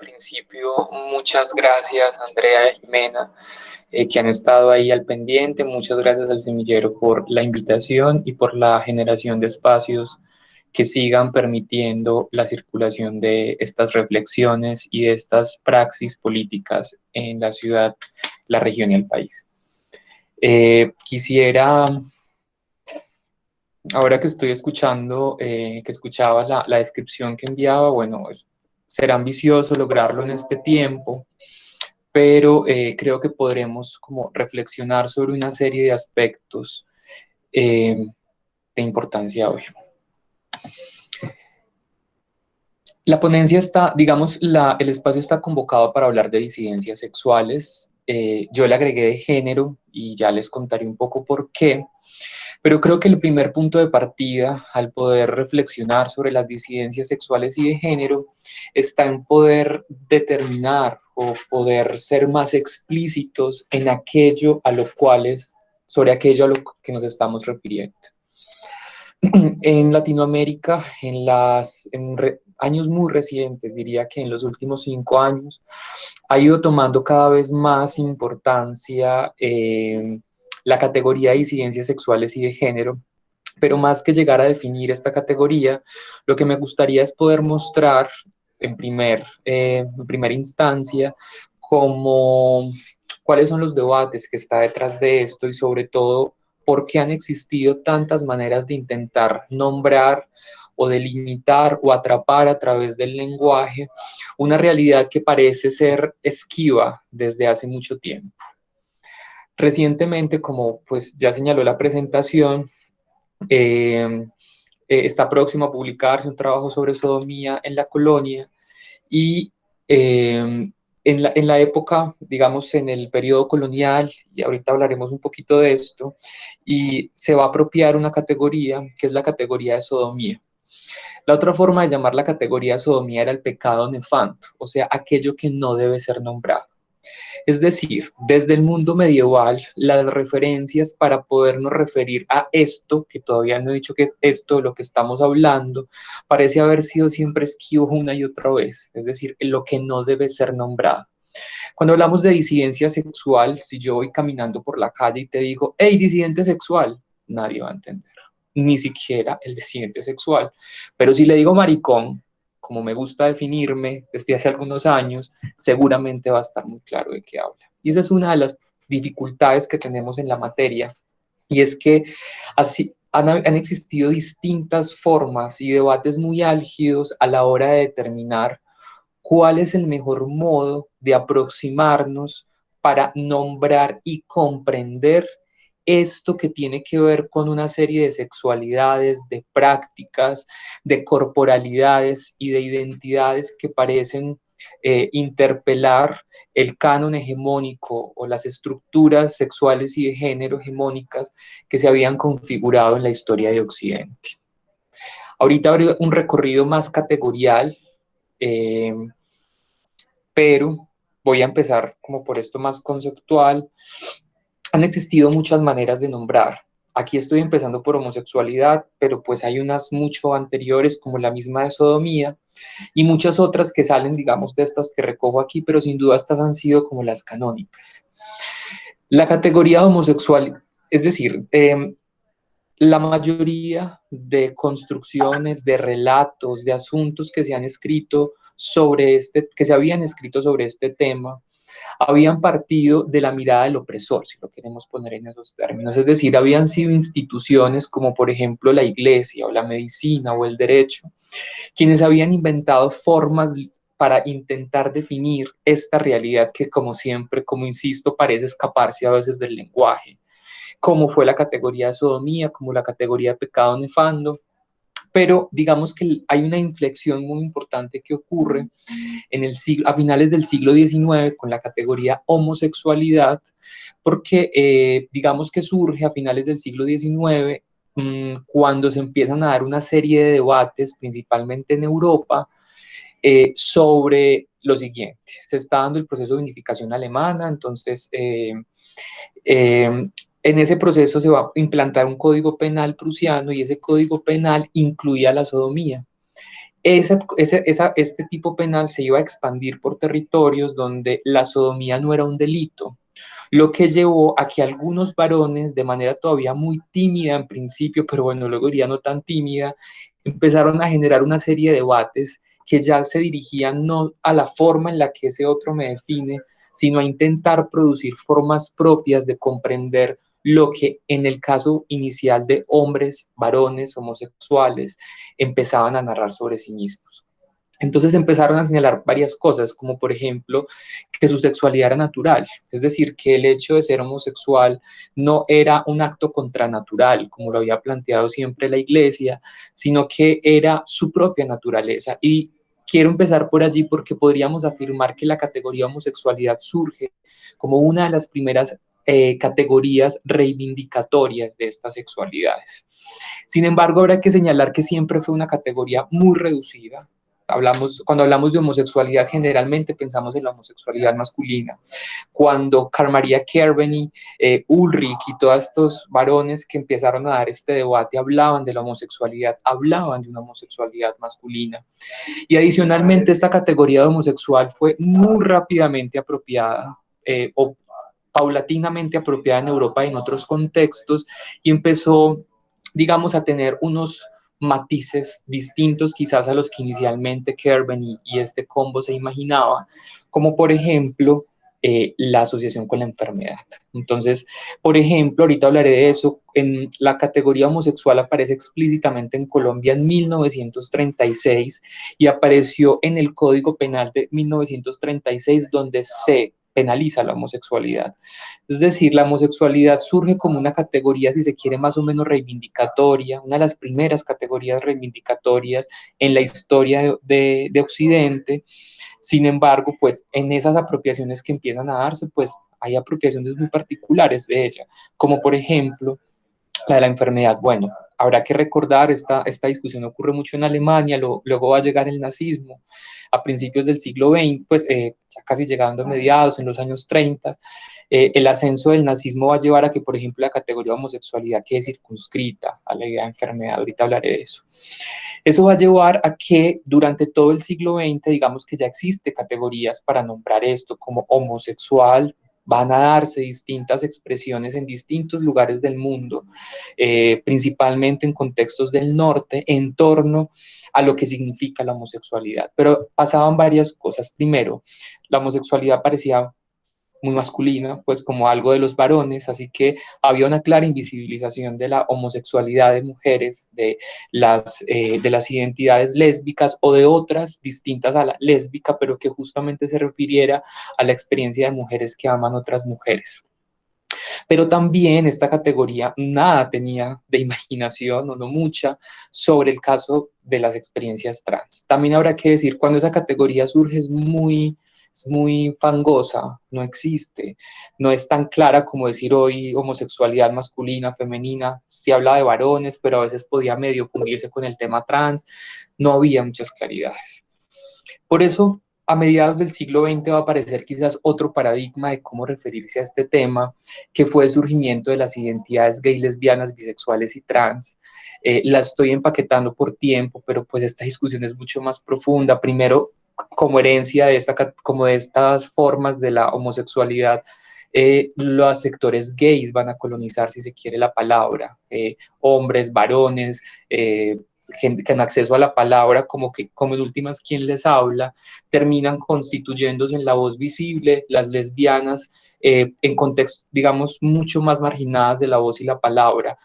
principio, muchas gracias, Andrea y Jimena, que han estado ahí al pendiente. Muchas gracias al Semillero por la invitación y por la generación de espacios que sigan permitiendo la circulación de estas reflexiones y de estas praxis políticas en la ciudad, la región y el país. Quisiera, ahora que estoy escuchando, que escuchaba la descripción que enviaba, bueno, será ambicioso lograrlo en este tiempo, pero creo que podremos como reflexionar sobre una serie de aspectos de importancia hoy. La ponencia está, digamos, el espacio está convocado para hablar de disidencias sexuales. Yo le agregué de género y ya les contaré un poco por qué. Pero creo que el primer punto de partida al poder reflexionar sobre las disidencias sexuales y de género está en poder determinar o poder ser más explícitos en aquello a lo cuales, sobre aquello a lo que nos estamos refiriendo. En Latinoamérica, años muy recientes, diría que en los últimos 5 años, ha ido tomando cada vez más importancia la categoría de disidencias sexuales y de género, pero más que llegar a definir esta categoría, lo que me gustaría es poder mostrar en primera instancia como cuáles son los debates que está detrás de esto y sobre todo por qué han existido tantas maneras de intentar nombrar o delimitar o atrapar a través del lenguaje una realidad que parece ser esquiva desde hace mucho tiempo. Recientemente, como pues ya señaló la presentación, está próximo a publicarse un trabajo sobre sodomía en la colonia y en la época, digamos, en el periodo colonial, y ahorita hablaremos un poquito de esto, y se va a apropiar una categoría que es la categoría de sodomía. La otra forma de llamar la categoría de sodomía era el pecado nefando, o sea, aquello que no debe ser nombrado. Es decir, desde el mundo medieval, las referencias para podernos referir a esto, que todavía no he dicho que es esto de lo que estamos hablando, parece haber sido siempre esquivo una y otra vez, es decir, lo que no debe ser nombrado. Cuando hablamos de disidencia sexual, si yo voy caminando por la calle y te digo, hey, disidente sexual, nadie va a entender, ni siquiera el disidente sexual. Pero si le digo maricón, como me gusta definirme desde hace algunos años, seguramente va a estar muy claro de qué habla. Y esa es una de las dificultades que tenemos en la materia, y es que así han existido distintas formas y debates muy álgidos a la hora de determinar cuál es el mejor modo de aproximarnos para nombrar y comprender esto que tiene que ver con una serie de sexualidades, de prácticas, de corporalidades y de identidades que parecen interpelar el canon hegemónico o las estructuras sexuales y de género hegemónicas que se habían configurado en la historia de Occidente. Ahorita habrá un recorrido más categorial, eh, pero voy a empezar como por esto más conceptual. Han existido muchas maneras de nombrar. Aquí estoy empezando por homosexualidad, pero pues hay unas mucho anteriores como la misma de sodomía y muchas otras que salen, digamos, de estas que recojo aquí, pero sin duda estas han sido como las canónicas. La categoría homosexual, es decir, la mayoría de construcciones, de relatos, de asuntos que se han escrito que se habían escrito sobre este tema, habían partido de la mirada del opresor, si lo queremos poner en esos términos. Es decir, habían sido instituciones como por ejemplo la iglesia o la medicina o el derecho, quienes habían inventado formas para intentar definir esta realidad que, como siempre, como insisto, parece escaparse a veces del lenguaje, como fue la categoría de sodomía, como la categoría de pecado nefando. Pero digamos que hay una inflexión muy importante que ocurre a finales del siglo XIX con la categoría homosexualidad, porque digamos que surge a finales del siglo XIX cuando se empiezan a dar una serie de debates, principalmente en Europa, sobre lo siguiente. Se está dando el proceso de unificación alemana, entonces en ese proceso se va a implantar un código penal prusiano y ese código penal incluía la sodomía. Este tipo penal se iba a expandir por territorios donde la sodomía no era un delito, lo que llevó a que algunos varones, de manera todavía muy tímida en principio, pero bueno, luego diría no tan tímida, empezaron a generar una serie de debates que ya se dirigían no a la forma en la que ese otro me define, sino a intentar producir formas propias de comprender lo que en el caso inicial de hombres, varones, homosexuales, empezaban a narrar sobre sí mismos. Entonces empezaron a señalar varias cosas, como por ejemplo que su sexualidad era natural, es decir, que el hecho de ser homosexual no era un acto contranatural, como lo había planteado siempre la Iglesia, sino que era su propia naturaleza. Y quiero empezar por allí porque podríamos afirmar que la categoría homosexualidad surge como una de las primeras categorías reivindicatorias de estas sexualidades. Sin embargo, habrá que señalar que siempre fue una categoría muy reducida. Cuando hablamos de homosexualidad, generalmente pensamos en la homosexualidad masculina. Cuando Carl Maria Kerveny, Ulrich y todos estos varones que empezaron a dar este debate hablaban de la homosexualidad, hablaban de una homosexualidad masculina. Y adicionalmente, esta categoría de homosexual fue muy rápidamente apropiada o paulatinamente apropiada en Europa y en otros contextos y empezó, digamos, a tener unos matices distintos quizás a los que inicialmente Kerben y este combo se imaginaba, como por ejemplo la asociación con la enfermedad. Entonces, por ejemplo, ahorita hablaré de eso, en la categoría homosexual aparece explícitamente en Colombia en 1936 y apareció en el Código Penal de 1936 donde se penaliza la homosexualidad. Es decir, la homosexualidad surge como una categoría, si se quiere, más o menos reivindicatoria, una de las primeras categorías reivindicatorias en la historia de Occidente. Sin embargo, pues en esas apropiaciones que empiezan a darse, pues hay apropiaciones muy particulares de ella, como por ejemplo la de la enfermedad. Bueno, habrá que recordar, esta discusión ocurre mucho en Alemania, luego va a llegar el nazismo a principios del siglo XX, pues ya casi llegando a mediados, en los años 30, el ascenso del nazismo va a llevar a que, por ejemplo, la categoría homosexualidad quede circunscrita a la idea de enfermedad. Ahorita hablaré de eso. Eso va a llevar a que durante todo el siglo XX, digamos que ya existe categorías para nombrar esto como homosexual, van a darse distintas expresiones en distintos lugares del mundo, principalmente en contextos del norte, en torno a lo que significa la homosexualidad. Pero pasaban varias cosas. Primero, la homosexualidad parecía muy masculina, pues como algo de los varones, así que había una clara invisibilización de la homosexualidad de mujeres, de las identidades lésbicas o de otras distintas a la lésbica, pero que justamente se refiriera a la experiencia de mujeres que aman otras mujeres. Pero también esta categoría nada tenía de imaginación o no mucha sobre el caso de las experiencias trans. También habrá que decir, cuando esa categoría surge es muy fangosa, no existe, no es tan clara como decir hoy homosexualidad masculina, femenina, se habla de varones, pero a veces podía medio fundirse con el tema trans, no había muchas claridades. Por eso, a mediados del siglo XX va a aparecer quizás otro paradigma de cómo referirse a este tema, que fue el surgimiento de las identidades gay, lesbianas, bisexuales y trans. La estoy empaquetando por tiempo, pero pues esta discusión es mucho más profunda. Primero, como herencia como de estas formas de la homosexualidad, los sectores gays van a colonizar, si se quiere la palabra, hombres, varones, gente que en acceso a la palabra, como en últimas quien les habla, terminan constituyéndose en la voz visible, las lesbianas, en contextos, digamos, mucho más marginadas de la voz y la palabra,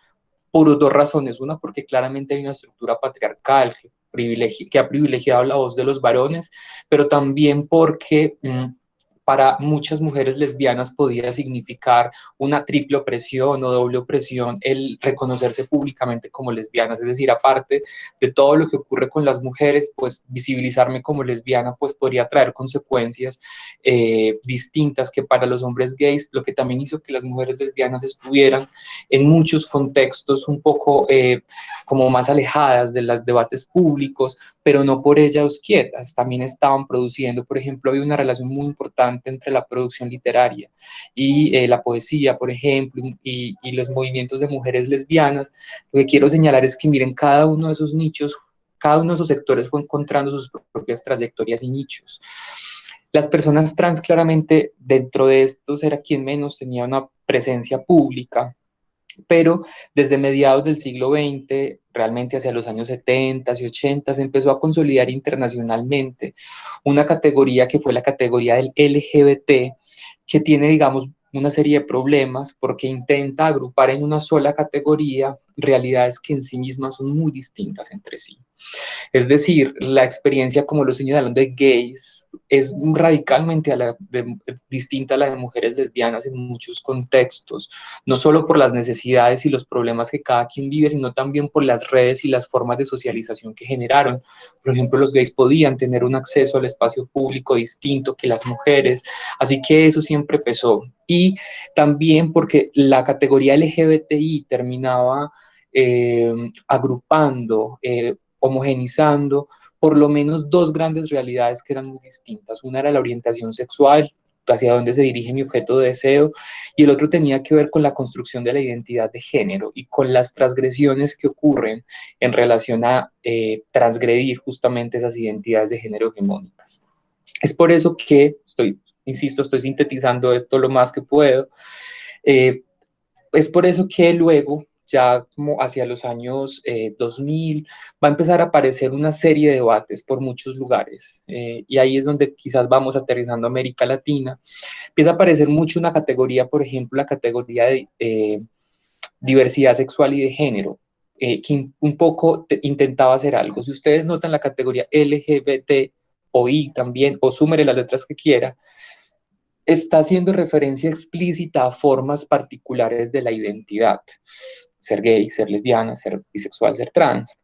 por dos razones. Una, porque claramente hay una estructura patriarcal que ha privilegiado la voz de los varones, pero también porque para muchas mujeres lesbianas podía significar una triple opresión o doble opresión el reconocerse públicamente como lesbianas, es decir, aparte de todo lo que ocurre con las mujeres, pues visibilizarme como lesbiana pues podría traer consecuencias distintas que para los hombres gays, lo que también hizo que las mujeres lesbianas estuvieran en muchos contextos un poco como más alejadas de los debates públicos, pero no por ellas quietas, también estaban produciendo, por ejemplo, había una relación muy importante entre la producción literaria y la poesía, por ejemplo, y los movimientos de mujeres lesbianas. Lo que quiero señalar es que miren, cada uno de esos nichos cada uno de esos sectores fue encontrando sus propias trayectorias y nichos. Las personas trans claramente dentro de estos era quien menos tenía una presencia pública, pero desde mediados del siglo XX, realmente hacia los años 70 y 80, se empezó a consolidar internacionalmente una categoría que fue la categoría del LGBT, que tiene, digamos, una serie de problemas porque intenta agrupar en una sola categoría realidades que en sí mismas son muy distintas entre sí. Es decir, la experiencia, como lo señalaron, de gays es radicalmente distinta a la de mujeres lesbianas en muchos contextos, no solo por las necesidades y los problemas que cada quien vive, sino también por las redes y las formas de socialización que generaron. Por ejemplo, los gays podían tener un acceso al espacio público distinto que las mujeres, así que eso siempre pesó. Y también porque la categoría LGBTI terminaba agrupando, homogenizando por lo menos dos grandes realidades que eran muy distintas. Una era la orientación sexual, hacia dónde se dirige mi objeto de deseo, y el otro tenía que ver con la construcción de la identidad de género y con las transgresiones que ocurren en relación a transgredir justamente esas identidades de género hegemónicas. Es por eso que insisto, estoy sintetizando esto lo más que puedo. Es por eso que luego, ya como hacia los años 2000, va a empezar a aparecer una serie de debates por muchos lugares. Y ahí es donde quizás vamos aterrizando a América Latina. Empieza a aparecer mucho una categoría, por ejemplo, la categoría de diversidad sexual y de género, que un poco intentaba hacer algo. Si ustedes notan la categoría LGBT o I también, o súmere las letras que quiera, está haciendo referencia explícita a formas particulares de la identidad, ser gay, ser lesbiana, ser bisexual, ser trans.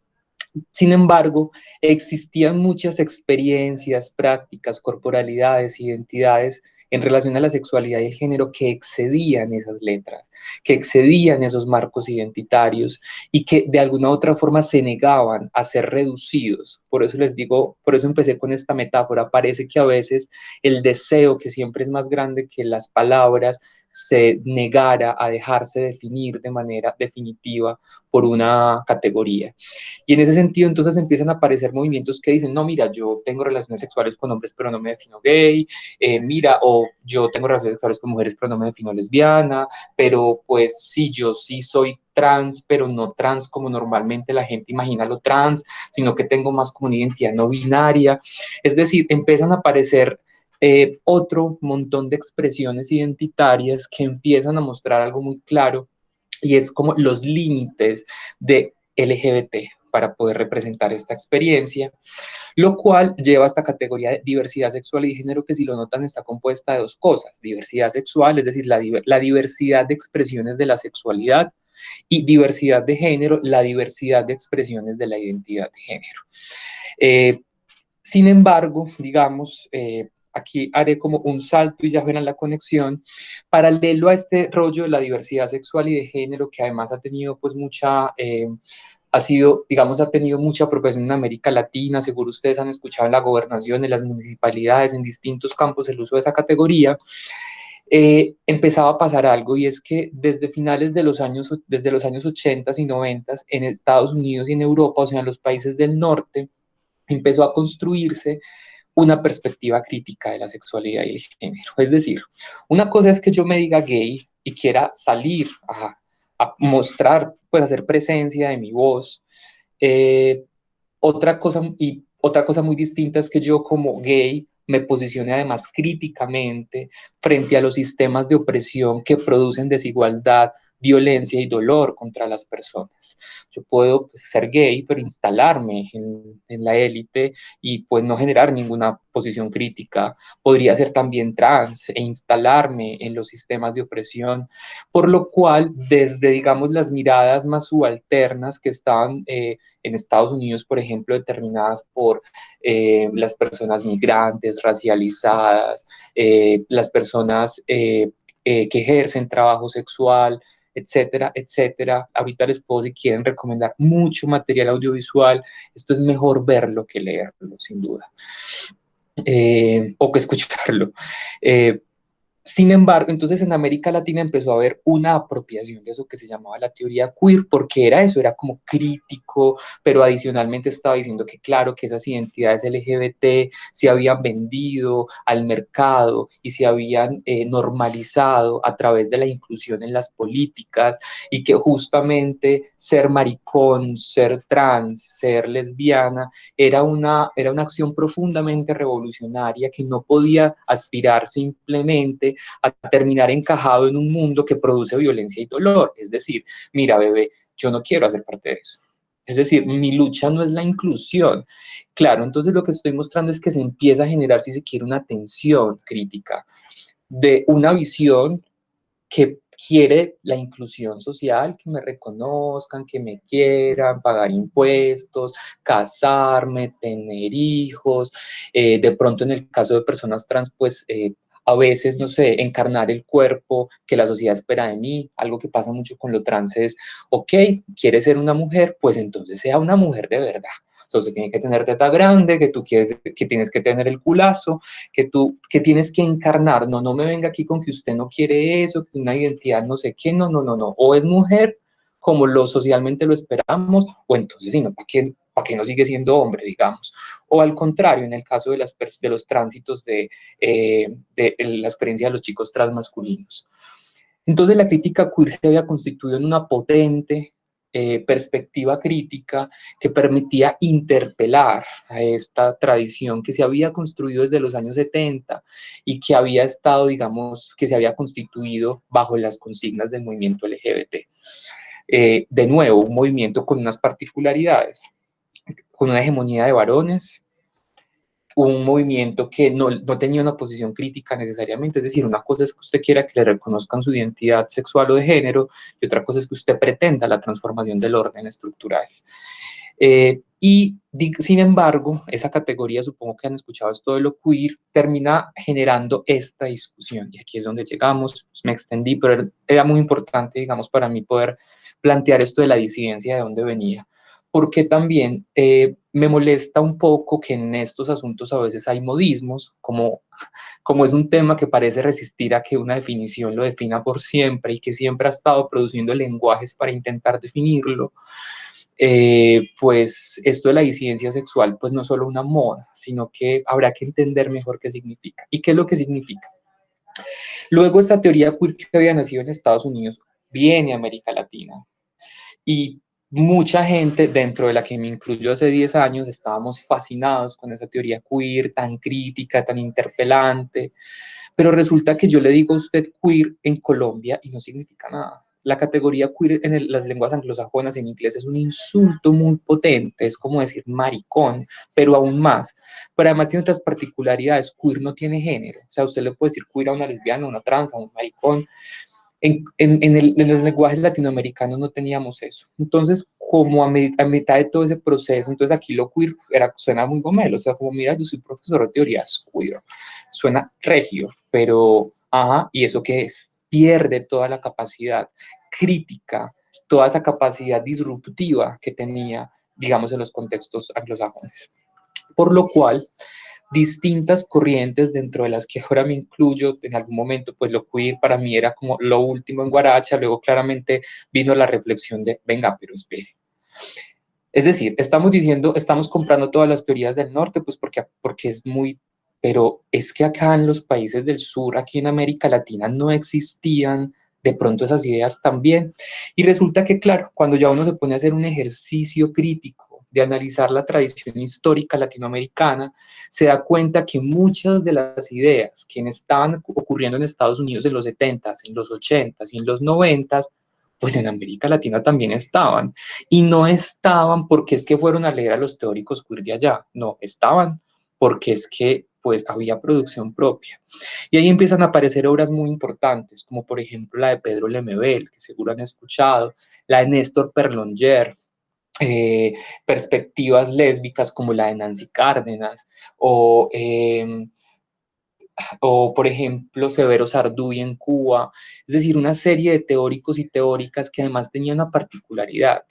Sin embargo, existían muchas experiencias, prácticas, corporalidades, identidades en relación a la sexualidad y el género que excedían esas letras, que excedían esos marcos identitarios y que de alguna u otra forma se negaban a ser reducidos. Por eso les digo, por eso empecé con esta metáfora. Parece que a veces el deseo, que siempre es más grande que las palabras, se negara a dejarse definir de manera definitiva por una categoría. Y en ese sentido, entonces empiezan a aparecer movimientos que dicen, no, mira, yo tengo relaciones sexuales con hombres, pero no me defino gay, mira, o yo tengo relaciones sexuales con mujeres, pero no me defino lesbiana, pero pues sí, yo sí soy trans, pero no trans como normalmente la gente imagina lo trans, sino que tengo más como una identidad no binaria. Es decir, empiezan a aparecer otro montón de expresiones identitarias que empiezan a mostrar algo muy claro y es como los límites de LGBT para poder representar esta experiencia, lo cual lleva a esta categoría de diversidad sexual y de género que si lo notan está compuesta de dos cosas, diversidad sexual, es decir, la diversidad de expresiones de la sexualidad y diversidad de género, la diversidad de expresiones de la identidad de género. Eh, Sin embargo, digamos, aquí haré como un salto y ya verán la conexión, paralelo a este rollo de la diversidad sexual y de género, que además ha tenido pues mucha, ha sido, digamos, ha tenido mucha apropiación en América Latina, seguro ustedes han escuchado en la gobernación, en las municipalidades, en distintos campos el uso de esa categoría, empezaba a pasar algo y es que desde los años 80 y 90 en Estados Unidos y en Europa, o sea, en los países del norte, empezó a construirse una perspectiva crítica de la sexualidad y el género. Es decir, una cosa es que yo me diga gay y quiera salir a mostrar, pues hacer presencia de mi voz. Eh, otra cosa muy distinta es que yo como gay me posicione además críticamente frente a los sistemas de opresión que producen desigualdad, violencia y dolor contra las personas. Yo puedo pues, ser gay, pero instalarme en la élite y pues no generar ninguna posición crítica. Podría ser también trans e instalarme en los sistemas de opresión, por lo cual desde, digamos, las miradas más subalternas que estaban en Estados Unidos, por ejemplo, determinadas por las personas migrantes, racializadas, las personas que ejercen trabajo sexual, etcétera, etcétera. Ahorita les puedo, si quieren, recomendar mucho material audiovisual. Esto es mejor verlo que leerlo, sin duda, o que escucharlo. Eh, Sin embargo, entonces en América Latina empezó a haber una apropiación de eso que se llamaba la teoría queer, porque era eso, era como crítico, pero adicionalmente estaba diciendo que claro, que esas identidades LGBT se habían vendido al mercado y se habían normalizado a través de la inclusión en las políticas y que justamente ser maricón, ser trans, ser lesbiana, era una acción profundamente revolucionaria que no podía aspirar simplemente a terminar encajado en un mundo que produce violencia y dolor. Es decir, mira, bebé, yo no quiero hacer parte de eso. Es decir, mi lucha no es la inclusión. Claro, entonces lo que estoy mostrando es que se empieza a generar, si se quiere, una tensión crítica de una visión que quiere la inclusión social, que me reconozcan, que me quieran, pagar impuestos, casarme, tener hijos, de pronto en el caso de personas trans, pues a veces, no sé, encarnar el cuerpo que la sociedad espera de mí. Algo que pasa mucho con lo trans es, ok, quieres ser una mujer, pues entonces sea una mujer de verdad. Entonces tiene que tener teta grande, que tú quieres, que tienes que tener el culazo, que tienes que encarnar. No, no me venga aquí con que usted no quiere eso, que una identidad no sé qué, no, no, no, no. O es mujer como lo socialmente lo esperamos, o entonces, si no, ¿para qué no sigue siendo hombre, digamos? O al contrario, en el caso de, de los tránsitos de la experiencia de los chicos transmasculinos. Entonces la crítica queer se había constituido en una potente perspectiva crítica que permitía interpelar a esta tradición que se había construido desde los años 70 y que había estado, digamos, que se había constituido bajo las consignas del movimiento LGBT. De nuevo, un movimiento con unas particularidades, con una hegemonía de varones, un movimiento que no tenía una posición crítica necesariamente, es decir, una cosa es que usted quiera que le reconozcan su identidad sexual o de género y otra cosa es que usted pretenda la transformación del orden estructural. Sin embargo, esa categoría, supongo que han escuchado esto de lo queer, termina generando esta discusión y aquí es donde llegamos, pues me extendí, pero era muy importante, digamos, para mí poder plantear esto de la disidencia, de dónde venía, porque también me molesta un poco que en estos asuntos a veces hay modismos, como es un tema que parece resistir a que una definición lo defina por siempre y que siempre ha estado produciendo lenguajes para intentar definirlo, pues esto de la disidencia sexual, pues no es solo una moda, sino que habrá que entender mejor qué significa. ¿Y qué es lo que significa? Luego esta teoría queer que había nacido en Estados Unidos viene a América Latina y mucha gente, dentro de la que me incluyo hace 10 años, estábamos fascinados con esa teoría queer tan crítica, tan interpelante, pero resulta que yo le digo a usted queer en Colombia y no significa nada. La categoría queer en las lenguas anglosajonas en inglés es un insulto muy potente, es como decir maricón, pero aún más. Pero además tiene otras particularidades, queer no tiene género, o sea, usted le puede decir queer a una lesbiana, a una trans, a un maricón, en los lenguajes latinoamericanos no teníamos eso. Entonces, como a mitad de todo ese proceso, entonces aquí lo queer suena muy gomelo, o sea, como mira, yo soy profesor de teorías queer, suena regio, pero, ajá, ¿y eso qué es? Pierde toda la capacidad crítica, toda esa capacidad disruptiva que tenía, digamos, en los contextos anglosajones. Por lo cual, distintas corrientes dentro de las que ahora me incluyo. En algún momento, pues lo queer para mí era como lo último en Guaracha, luego claramente vino la reflexión de, venga, pero espere. Es decir, estamos diciendo, estamos comprando todas las teorías del norte, pues porque es muy, pero es que acá en los países del sur, aquí en América Latina, no existían de pronto esas ideas también. Y resulta que, claro, cuando ya uno se pone a hacer un ejercicio crítico de analizar la tradición histórica latinoamericana, se da cuenta que muchas de las ideas que estaban ocurriendo en Estados Unidos en los 70s, en los 80s y en los 90s, pues en América Latina también estaban. Y no estaban porque es que fueron a leer a los teóricos queer de allá, no, estaban porque es que pues había producción propia. Y ahí empiezan a aparecer obras muy importantes, como por ejemplo la de Pedro Lemebel, que seguro han escuchado, la de Néstor Perlonger, perspectivas lésbicas como la de Nancy Cárdenas, o por ejemplo Severo Sarduy en Cuba, es decir, una serie de teóricos y teóricas que además tenían una particularidad,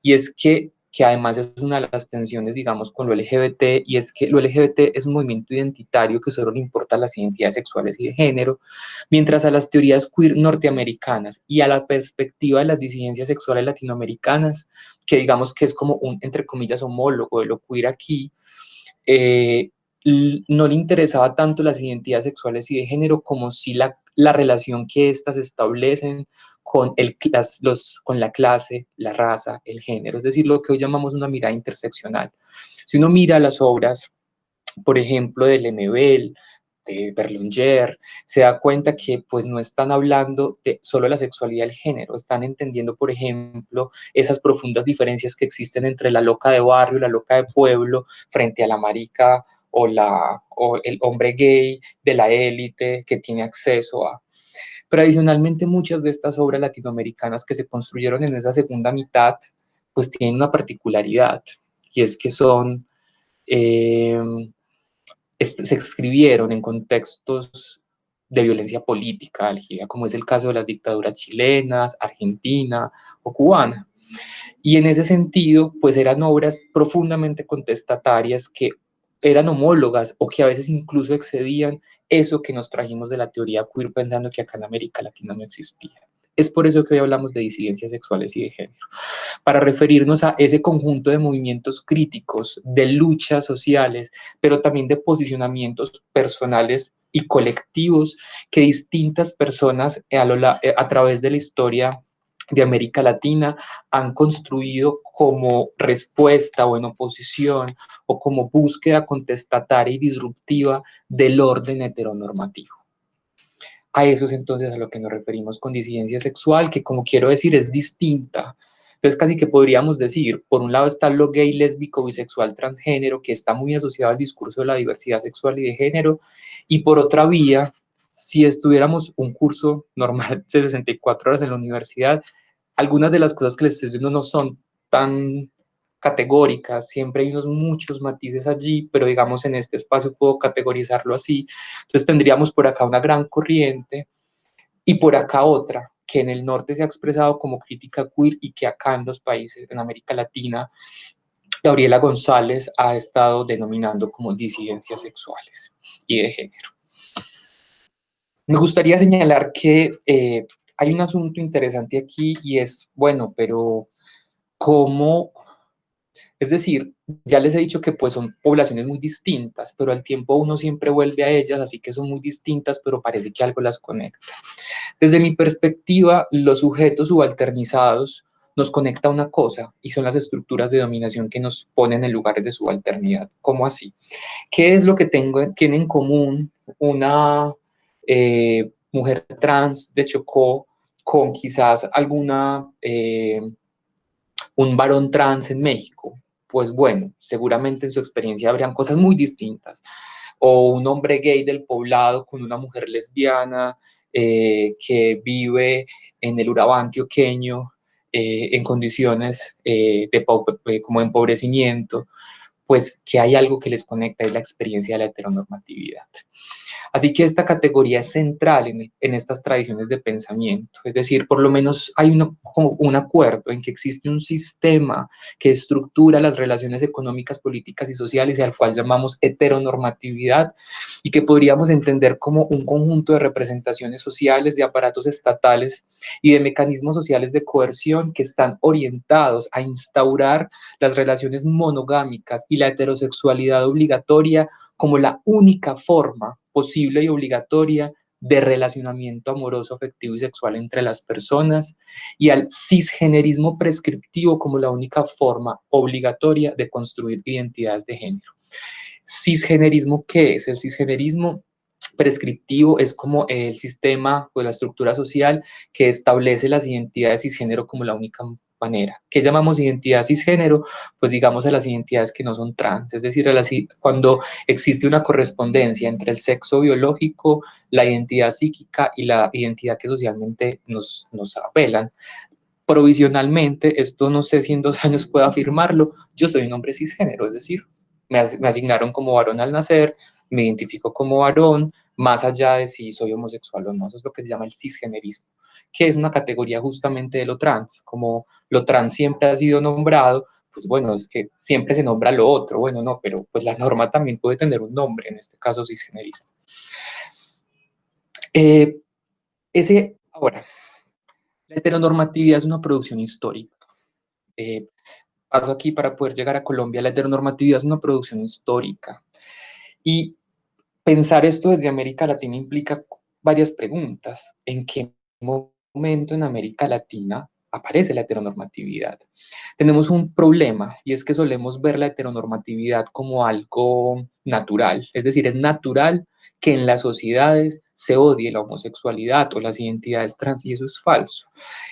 y es que que además es una de las tensiones, digamos, con lo LGBT, y es que lo LGBT es un movimiento identitario que solo le importa a las identidades sexuales y de género, mientras a las teorías queer norteamericanas y a la perspectiva de las disidencias sexuales latinoamericanas, que digamos que es como un, entre comillas, homólogo de lo queer aquí, eh, no le interesaba tanto las identidades sexuales y de género como si la relación que éstas establecen con, con la clase, la raza, el género, es decir, lo que hoy llamamos una mirada interseccional. Si uno mira las obras, por ejemplo, de Lemebel, de Berlinger, se da cuenta que pues no están hablando de solo la sexualidad y el género, están entendiendo, por ejemplo, esas profundas diferencias que existen entre la loca de barrio y la loca de pueblo frente a la marica o el hombre gay de la élite que tiene acceso a. Pero adicionalmente muchas de estas obras latinoamericanas que se construyeron en esa segunda mitad, pues tienen una particularidad, y es que son eh, se escribieron en contextos de violencia política álgida, como es el caso de las dictaduras chilenas, argentina o cubana. Y en ese sentido, pues eran obras profundamente contestatarias que eran homólogas o que a veces incluso excedían eso que nos trajimos de la teoría queer pensando que acá en América Latina no existía. Es por eso que hoy hablamos de disidencias sexuales y de género, para referirnos a ese conjunto de movimientos críticos, de luchas sociales, pero también de posicionamientos personales y colectivos que distintas personas a través de la historia de América Latina han construido como respuesta o en oposición o como búsqueda contestataria y disruptiva del orden heteronormativo. A eso es entonces a lo que nos referimos con disidencia sexual, que como quiero decir es distinta. Entonces casi que podríamos decir, por un lado está lo gay, lésbico, bisexual, transgénero, que está muy asociado al discurso de la diversidad sexual y de género, y por otra vía, si estuviéramos un curso normal de 64 horas en la universidad, algunas de las cosas que les estoy diciendo no son tan categóricas, siempre hay unos muchos matices allí, pero digamos en este espacio puedo categorizarlo así. Entonces tendríamos por acá una gran corriente y por acá otra, que en el norte se ha expresado como crítica queer y que acá en los países, en América Latina, Gabriela González ha estado denominando como disidencias sexuales y de género. Me gustaría señalar que hay un asunto interesante aquí y es, bueno, pero ¿cómo? Es decir, ya les he dicho que pues son poblaciones muy distintas, pero al tiempo uno siempre vuelve a ellas, así que son muy distintas, pero parece que algo las conecta. Desde mi perspectiva, los sujetos subalternizados nos conecta una cosa y son las estructuras de dominación que nos ponen en lugares de subalternidad. ¿Cómo así? ¿Qué es lo que tiene en común una mujer trans de Chocó con quizás un varón trans en México? Pues bueno, seguramente en su experiencia habrían cosas muy distintas. O un hombre gay del poblado con una mujer lesbiana que vive en el Urabá antioqueño en condiciones como empobrecimiento, pues que hay algo que les conecta, es la experiencia de la heteronormatividad. Así que esta categoría es central en estas tradiciones de pensamiento, es decir, por lo menos hay un acuerdo en que existe un sistema que estructura las relaciones económicas, políticas y sociales y al cual llamamos heteronormatividad y que podríamos entender como un conjunto de representaciones sociales, de aparatos estatales y de mecanismos sociales de coerción que están orientados a instaurar las relaciones monogámicas y la heterosexualidad obligatoria como la única forma posible y obligatoria de relacionamiento amoroso, afectivo y sexual entre las personas, y al cisgenerismo prescriptivo como la única forma obligatoria de construir identidades de género. ¿Cisgenerismo qué es? El cisgenerismo prescriptivo es como el sistema o la estructura social que establece las identidades cisgénero como la única manera. ¿Qué llamamos identidad cisgénero? Pues digamos a las identidades que no son trans, es decir, cuando existe una correspondencia entre el sexo biológico, la identidad psíquica y la identidad que socialmente nos apelan. Provisionalmente, esto no sé si en 2 años puedo afirmarlo, yo soy un hombre cisgénero, es decir, me asignaron como varón al nacer, me identifico como varón, más allá de si soy homosexual o no. Eso es lo que se llama el cisgenerismo, que es una categoría justamente de lo trans. Como lo trans siempre ha sido nombrado, pues bueno, es que siempre se nombra lo otro, bueno, no, pero pues la norma también puede tener un nombre, en este caso cisgenerismo. Ahora, la heteronormatividad es una producción histórica. Eh, Paso aquí para poder llegar a Colombia. La heteronormatividad es una producción histórica. Y pensar esto desde América Latina implica varias preguntas. ¿En qué momento en América Latina aparece la heteronormatividad? Tenemos un problema y es que solemos ver la heteronormatividad como algo natural, es decir, es natural que en las sociedades se odie la homosexualidad o las identidades trans y eso es falso.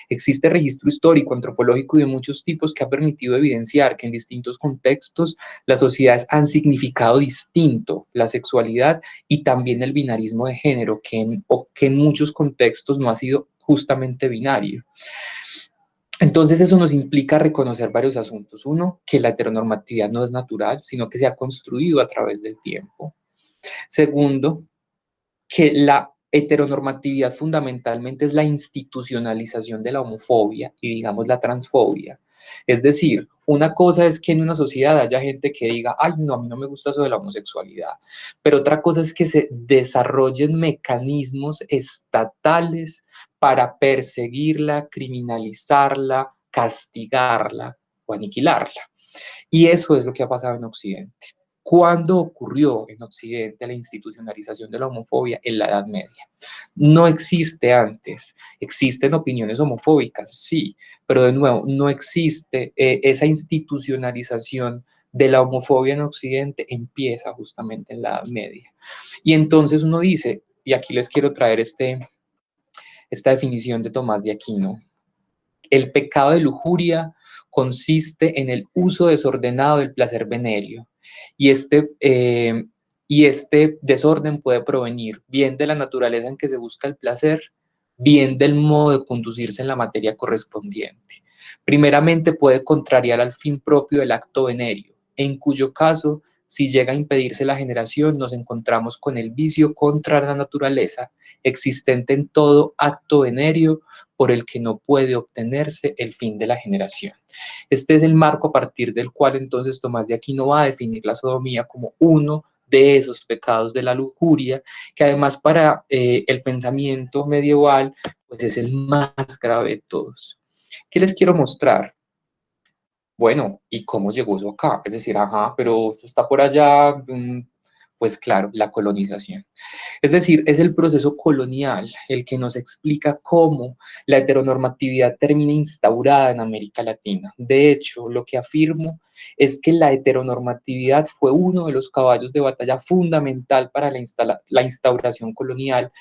Existe registro histórico, antropológico y de muchos tipos que ha permitido evidenciar que en distintos contextos las sociedades han significado distinto la sexualidad y también el binarismo de género, que en muchos contextos no ha sido justamente binario. Entonces eso nos implica reconocer varios asuntos. Uno, que la heteronormatividad no es natural, sino que se ha construido a través del tiempo. Segundo, que la heteronormatividad fundamentalmente es la institucionalización de la homofobia y digamos la transfobia. Es decir, una cosa es que en una sociedad haya gente que diga, ay, no, a mí no me gusta eso de la homosexualidad, pero otra cosa es que se desarrollen mecanismos estatales para perseguirla, criminalizarla, castigarla o aniquilarla. Y eso es lo que ha pasado en Occidente. ¿Cuándo ocurrió en Occidente la institucionalización de la homofobia? En la Edad Media. No existe antes. Existen opiniones homofóbicas, sí, pero de nuevo, no existe esa institucionalización de la homofobia en Occidente, empieza justamente en la Edad Media. Y entonces uno dice, y aquí les quiero traer esta definición de Tomás de Aquino, el pecado de lujuria consiste en el uso desordenado del placer venéreo y y este desorden puede provenir bien de la naturaleza en que se busca el placer, bien del modo de conducirse en la materia correspondiente. Primeramente puede contrariar al fin propio del acto venéreo, en cuyo caso, si llega a impedirse la generación, nos encontramos con el vicio contra la naturaleza existente en todo acto venéreo por el que no puede obtenerse el fin de la generación. Este es el marco a partir del cual entonces Tomás de Aquino va a definir la sodomía como uno de esos pecados de la lujuria, que además para el pensamiento medieval, pues es el más grave de todos. ¿Qué les quiero mostrar? Bueno, ¿y cómo llegó eso acá? Es decir, ajá, pero eso está por allá, pues claro, la colonización. Es decir, es el proceso colonial el que nos explica cómo la heteronormatividad termina instaurada en América Latina. De hecho, lo que afirmo es que la heteronormatividad fue uno de los caballos de batalla fundamental para la instauración colonial,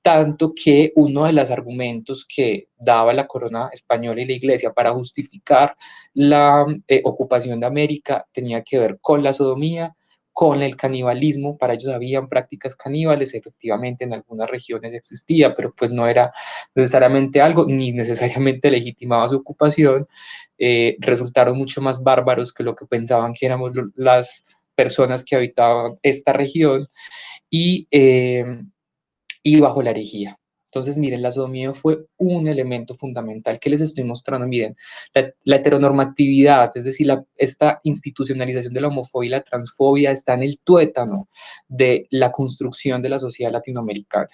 tanto que uno de los argumentos que daba la corona española y la iglesia para justificar la ocupación de América tenía que ver con la sodomía, con el canibalismo. Para ellos habían prácticas caníbales, efectivamente en algunas regiones existía, pero pues no era necesariamente algo, ni necesariamente legitimaba su ocupación. Resultaron mucho más bárbaros que lo que pensaban que éramos las personas que habitaban esta región y, y bajo la herejía. Entonces, miren, la sodomía fue un elemento fundamental. ¿Qué les estoy mostrando? Miren, la heteronormatividad, es decir, esta institucionalización de la homofobia y la transfobia está en el tuétano de la construcción de la sociedad latinoamericana.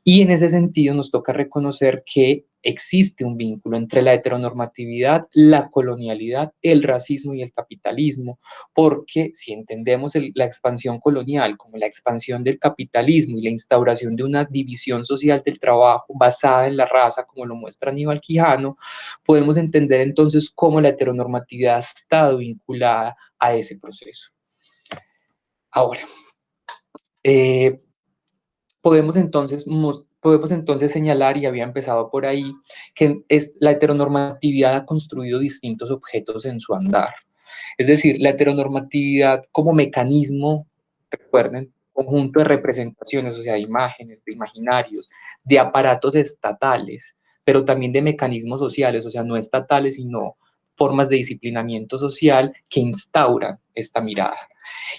Y en ese sentido nos toca reconocer que existe un vínculo entre la heteronormatividad, la colonialidad, el racismo y el capitalismo, porque si entendemos la expansión colonial como la expansión del capitalismo y la instauración de una división social del trabajo basada en la raza, como lo muestra Aníbal Quijano, podemos entender entonces cómo la heteronormatividad ha estado vinculada a ese proceso. Ahora, eh, podemos entonces señalar, y había empezado por ahí, que la heteronormatividad ha construido distintos objetos en su andar. Es decir, la heteronormatividad como mecanismo, recuerden, conjunto de representaciones, o sea, de imágenes, de imaginarios, de aparatos estatales, pero también de mecanismos sociales, o sea, no estatales, sino formas de disciplinamiento social que instauran esta mirada.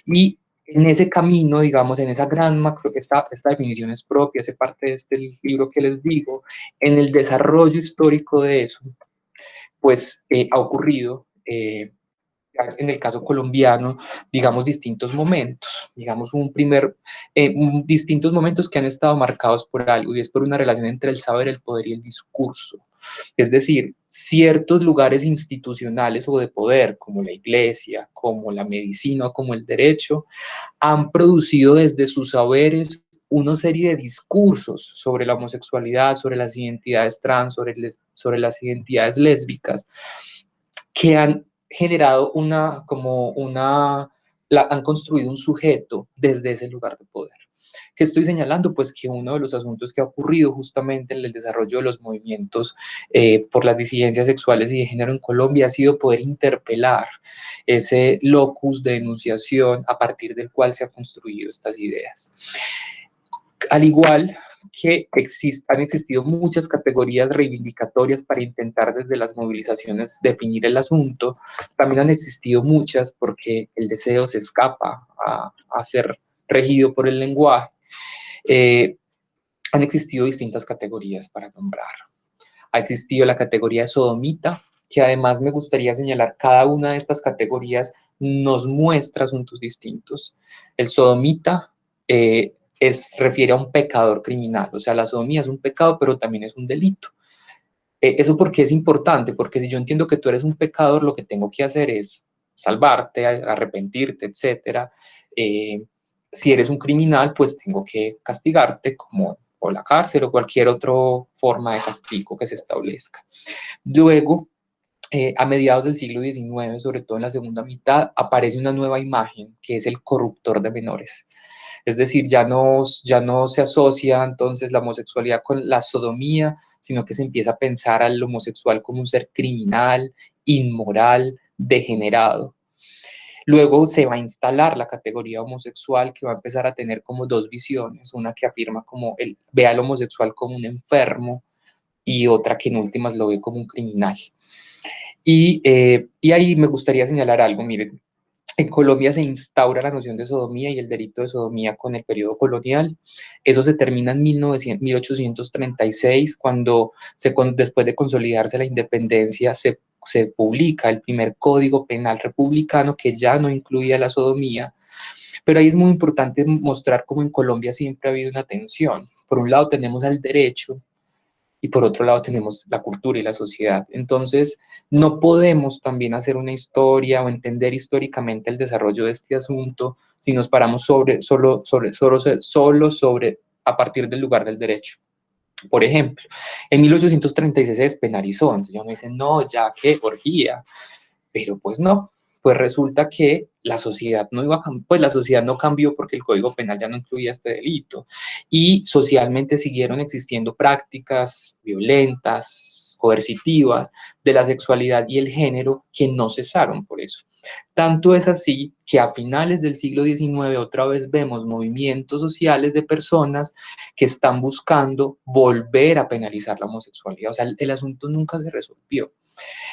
Y en ese camino, digamos, en esa gran macro, esta definición es propia, hace parte de este libro que les digo, en el desarrollo histórico de eso, pues ha ocurrido en el caso colombiano, digamos, distintos momentos, digamos, distintos momentos que han estado marcados por algo, y es por una relación entre el saber, el poder y el discurso. Es decir, ciertos lugares institucionales o de poder, como la iglesia, como la medicina, como el derecho, han producido desde sus saberes una serie de discursos sobre la homosexualidad, sobre las identidades trans, sobre las identidades lésbicas, que han generado han construido un sujeto desde ese lugar de poder. ¿Qué estoy señalando? Pues que uno de los asuntos que ha ocurrido justamente en el desarrollo de los movimientos por las disidencias sexuales y de género en Colombia ha sido poder interpelar ese locus de enunciación a partir del cual se han construido estas ideas. Al igual que han existido muchas categorías reivindicatorias para intentar desde las movilizaciones definir el asunto, también han existido muchas porque el deseo se escapa a ser regido por el lenguaje. Han existido distintas categorías para nombrar. Ha existido la categoría de sodomita, que además me gustaría señalar, cada una de estas categorías nos muestra asuntos distintos. El sodomita refiere a un pecador criminal, o sea, la sodomía es un pecado, pero también es un delito. ¿Eso por qué es importante? Porque si yo entiendo que tú eres un pecador, lo que tengo que hacer es salvarte, arrepentirte, etcétera. Si eres un criminal, pues tengo que castigarte como o la cárcel o cualquier otra forma de castigo que se establezca. Luego, a mediados del siglo XIX, sobre todo en la segunda mitad, aparece una nueva imagen que es el corruptor de menores. Es decir, ya no se asocia entonces la homosexualidad con la sodomía, sino que se empieza a pensar al homosexual como un ser criminal, inmoral, degenerado. Luego se va a instalar la categoría homosexual, que va a empezar a tener como dos visiones, una que afirma como ve al homosexual como un enfermo y otra que en últimas lo ve como un criminal. Y ahí me gustaría señalar algo, miren, en Colombia se instaura la noción de sodomía y el delito de sodomía con el periodo colonial. Eso se termina en 1836, cuando después de consolidarse la independencia se publica el primer Código Penal republicano que ya no incluía la sodomía. Pero ahí es muy importante mostrar cómo en Colombia siempre ha habido una tensión. Por un lado tenemos el derecho y por otro lado tenemos la cultura y la sociedad. Entonces, no podemos también hacer una historia o entender históricamente el desarrollo de este asunto si nos paramos solo sobre a partir del lugar del derecho. Por ejemplo, en 1836 se despenalizó, entonces uno dice, no, ya qué orgía, pero pues no, pues resulta que la sociedad no iba a pues la sociedad no cambió porque el Código Penal ya no incluía este delito y socialmente siguieron existiendo prácticas violentas, coercitivas de la sexualidad y el género que no cesaron por eso. Tanto es así que a finales del siglo XIX otra vez vemos movimientos sociales de personas que están buscando volver a penalizar la homosexualidad. O sea, el asunto nunca se resolvió.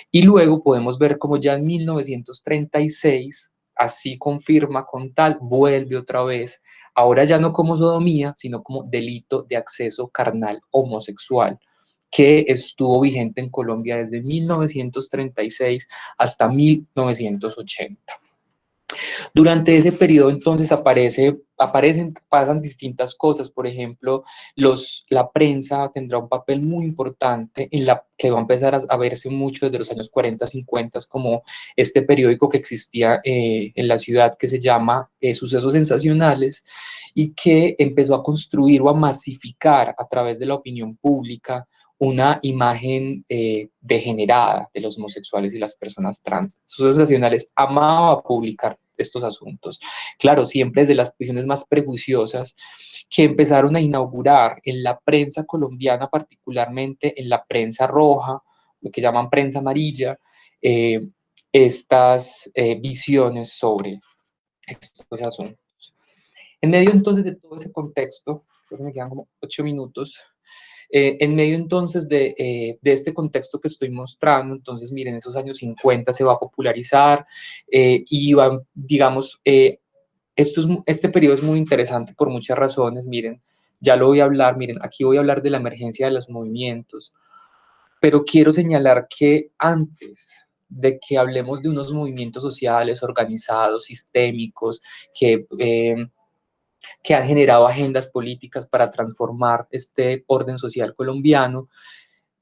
Y luego podemos ver como ya en 1936, así confirma con tal, vuelve otra vez, ahora ya no como sodomía, sino como delito de acceso carnal homosexual, que estuvo vigente en Colombia desde 1936 hasta 1980. Durante ese periodo entonces pasan distintas cosas, por ejemplo, la prensa tendrá un papel muy importante en la que va a empezar a verse mucho desde los años 40, 50, como este periódico que existía en la ciudad que se llama Sucesos Sensacionales y que empezó a construir o a masificar a través de la opinión pública una imagen degenerada de los homosexuales y las personas trans. Sucesos Sensacionales amaba publicar estos asuntos. Claro, siempre desde las visiones más prejuiciosas que empezaron a inaugurar en la prensa colombiana, particularmente en la prensa roja, lo que llaman prensa amarilla, estas visiones sobre estos asuntos. En medio entonces de todo ese contexto, creo que me quedan como 8 minutos, en medio entonces de este contexto que estoy mostrando, entonces miren, esos años 50 se va a popularizar y va, digamos, este periodo es muy interesante por muchas razones, miren, ya lo voy a hablar, miren, aquí voy a hablar de la emergencia de los movimientos, pero quiero señalar que antes de que hablemos de unos movimientos sociales organizados, sistémicos, que han generado agendas políticas para transformar este orden social colombiano.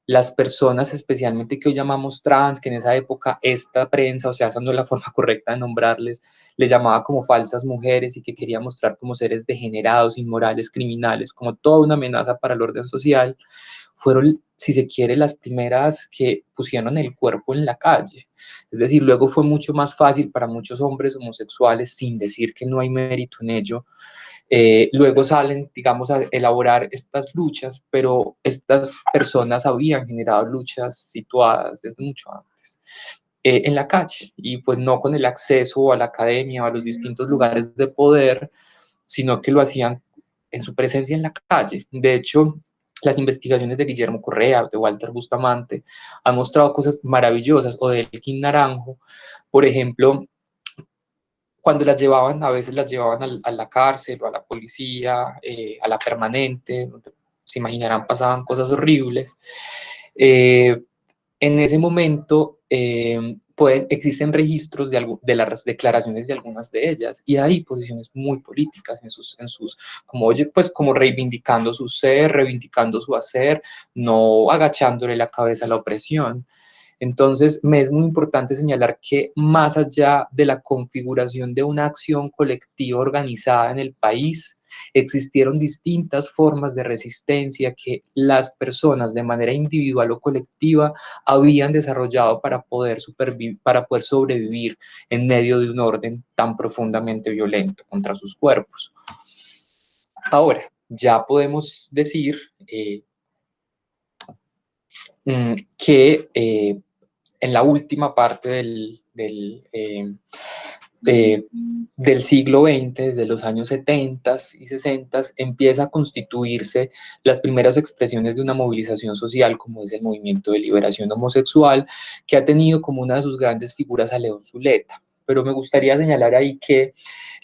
Las personas, especialmente que hoy llamamos trans, que en esa época esta prensa, o sea, esa no es la forma correcta de nombrarles, les llamaba como falsas mujeres y que quería mostrar como seres degenerados, inmorales, criminales, como toda una amenaza para el orden social, fueron, si se quiere, las primeras que pusieron el cuerpo en la calle. Es decir, luego fue mucho más fácil para muchos hombres homosexuales, sin decir que no hay mérito en ello, luego salen, digamos, a elaborar estas luchas, pero estas personas habían generado luchas situadas desde mucho antes en la calle y pues no con el acceso a la academia o a los distintos lugares de poder, sino que lo hacían en su presencia en la calle. De hecho, las investigaciones de Guillermo Correa, de Walter Bustamante, han mostrado cosas maravillosas, o de Elkin Naranjo, por ejemplo, cuando las llevaban, a veces las llevaban a la cárcel o a la policía, a la permanente, donde se imaginarán pasaban cosas horribles. Eh, en ese momento existen registros de las declaraciones de algunas de ellas y hay posiciones muy políticas como, oye, pues como reivindicando su ser, reivindicando su hacer, no agachándole la cabeza a la opresión. Entonces, me es muy importante señalar que más allá de la configuración de una acción colectiva organizada en el país, existieron distintas formas de resistencia que las personas de manera individual o colectiva habían desarrollado para poder sobrevivir en medio de un orden tan profundamente violento contra sus cuerpos. Ahora, ya podemos decir que en la última parte del siglo XX, desde los años 70 y 60, empieza a constituirse las primeras expresiones de una movilización social, como es el movimiento de liberación homosexual, que ha tenido como una de sus grandes figuras a León Zuleta. Pero me gustaría señalar ahí que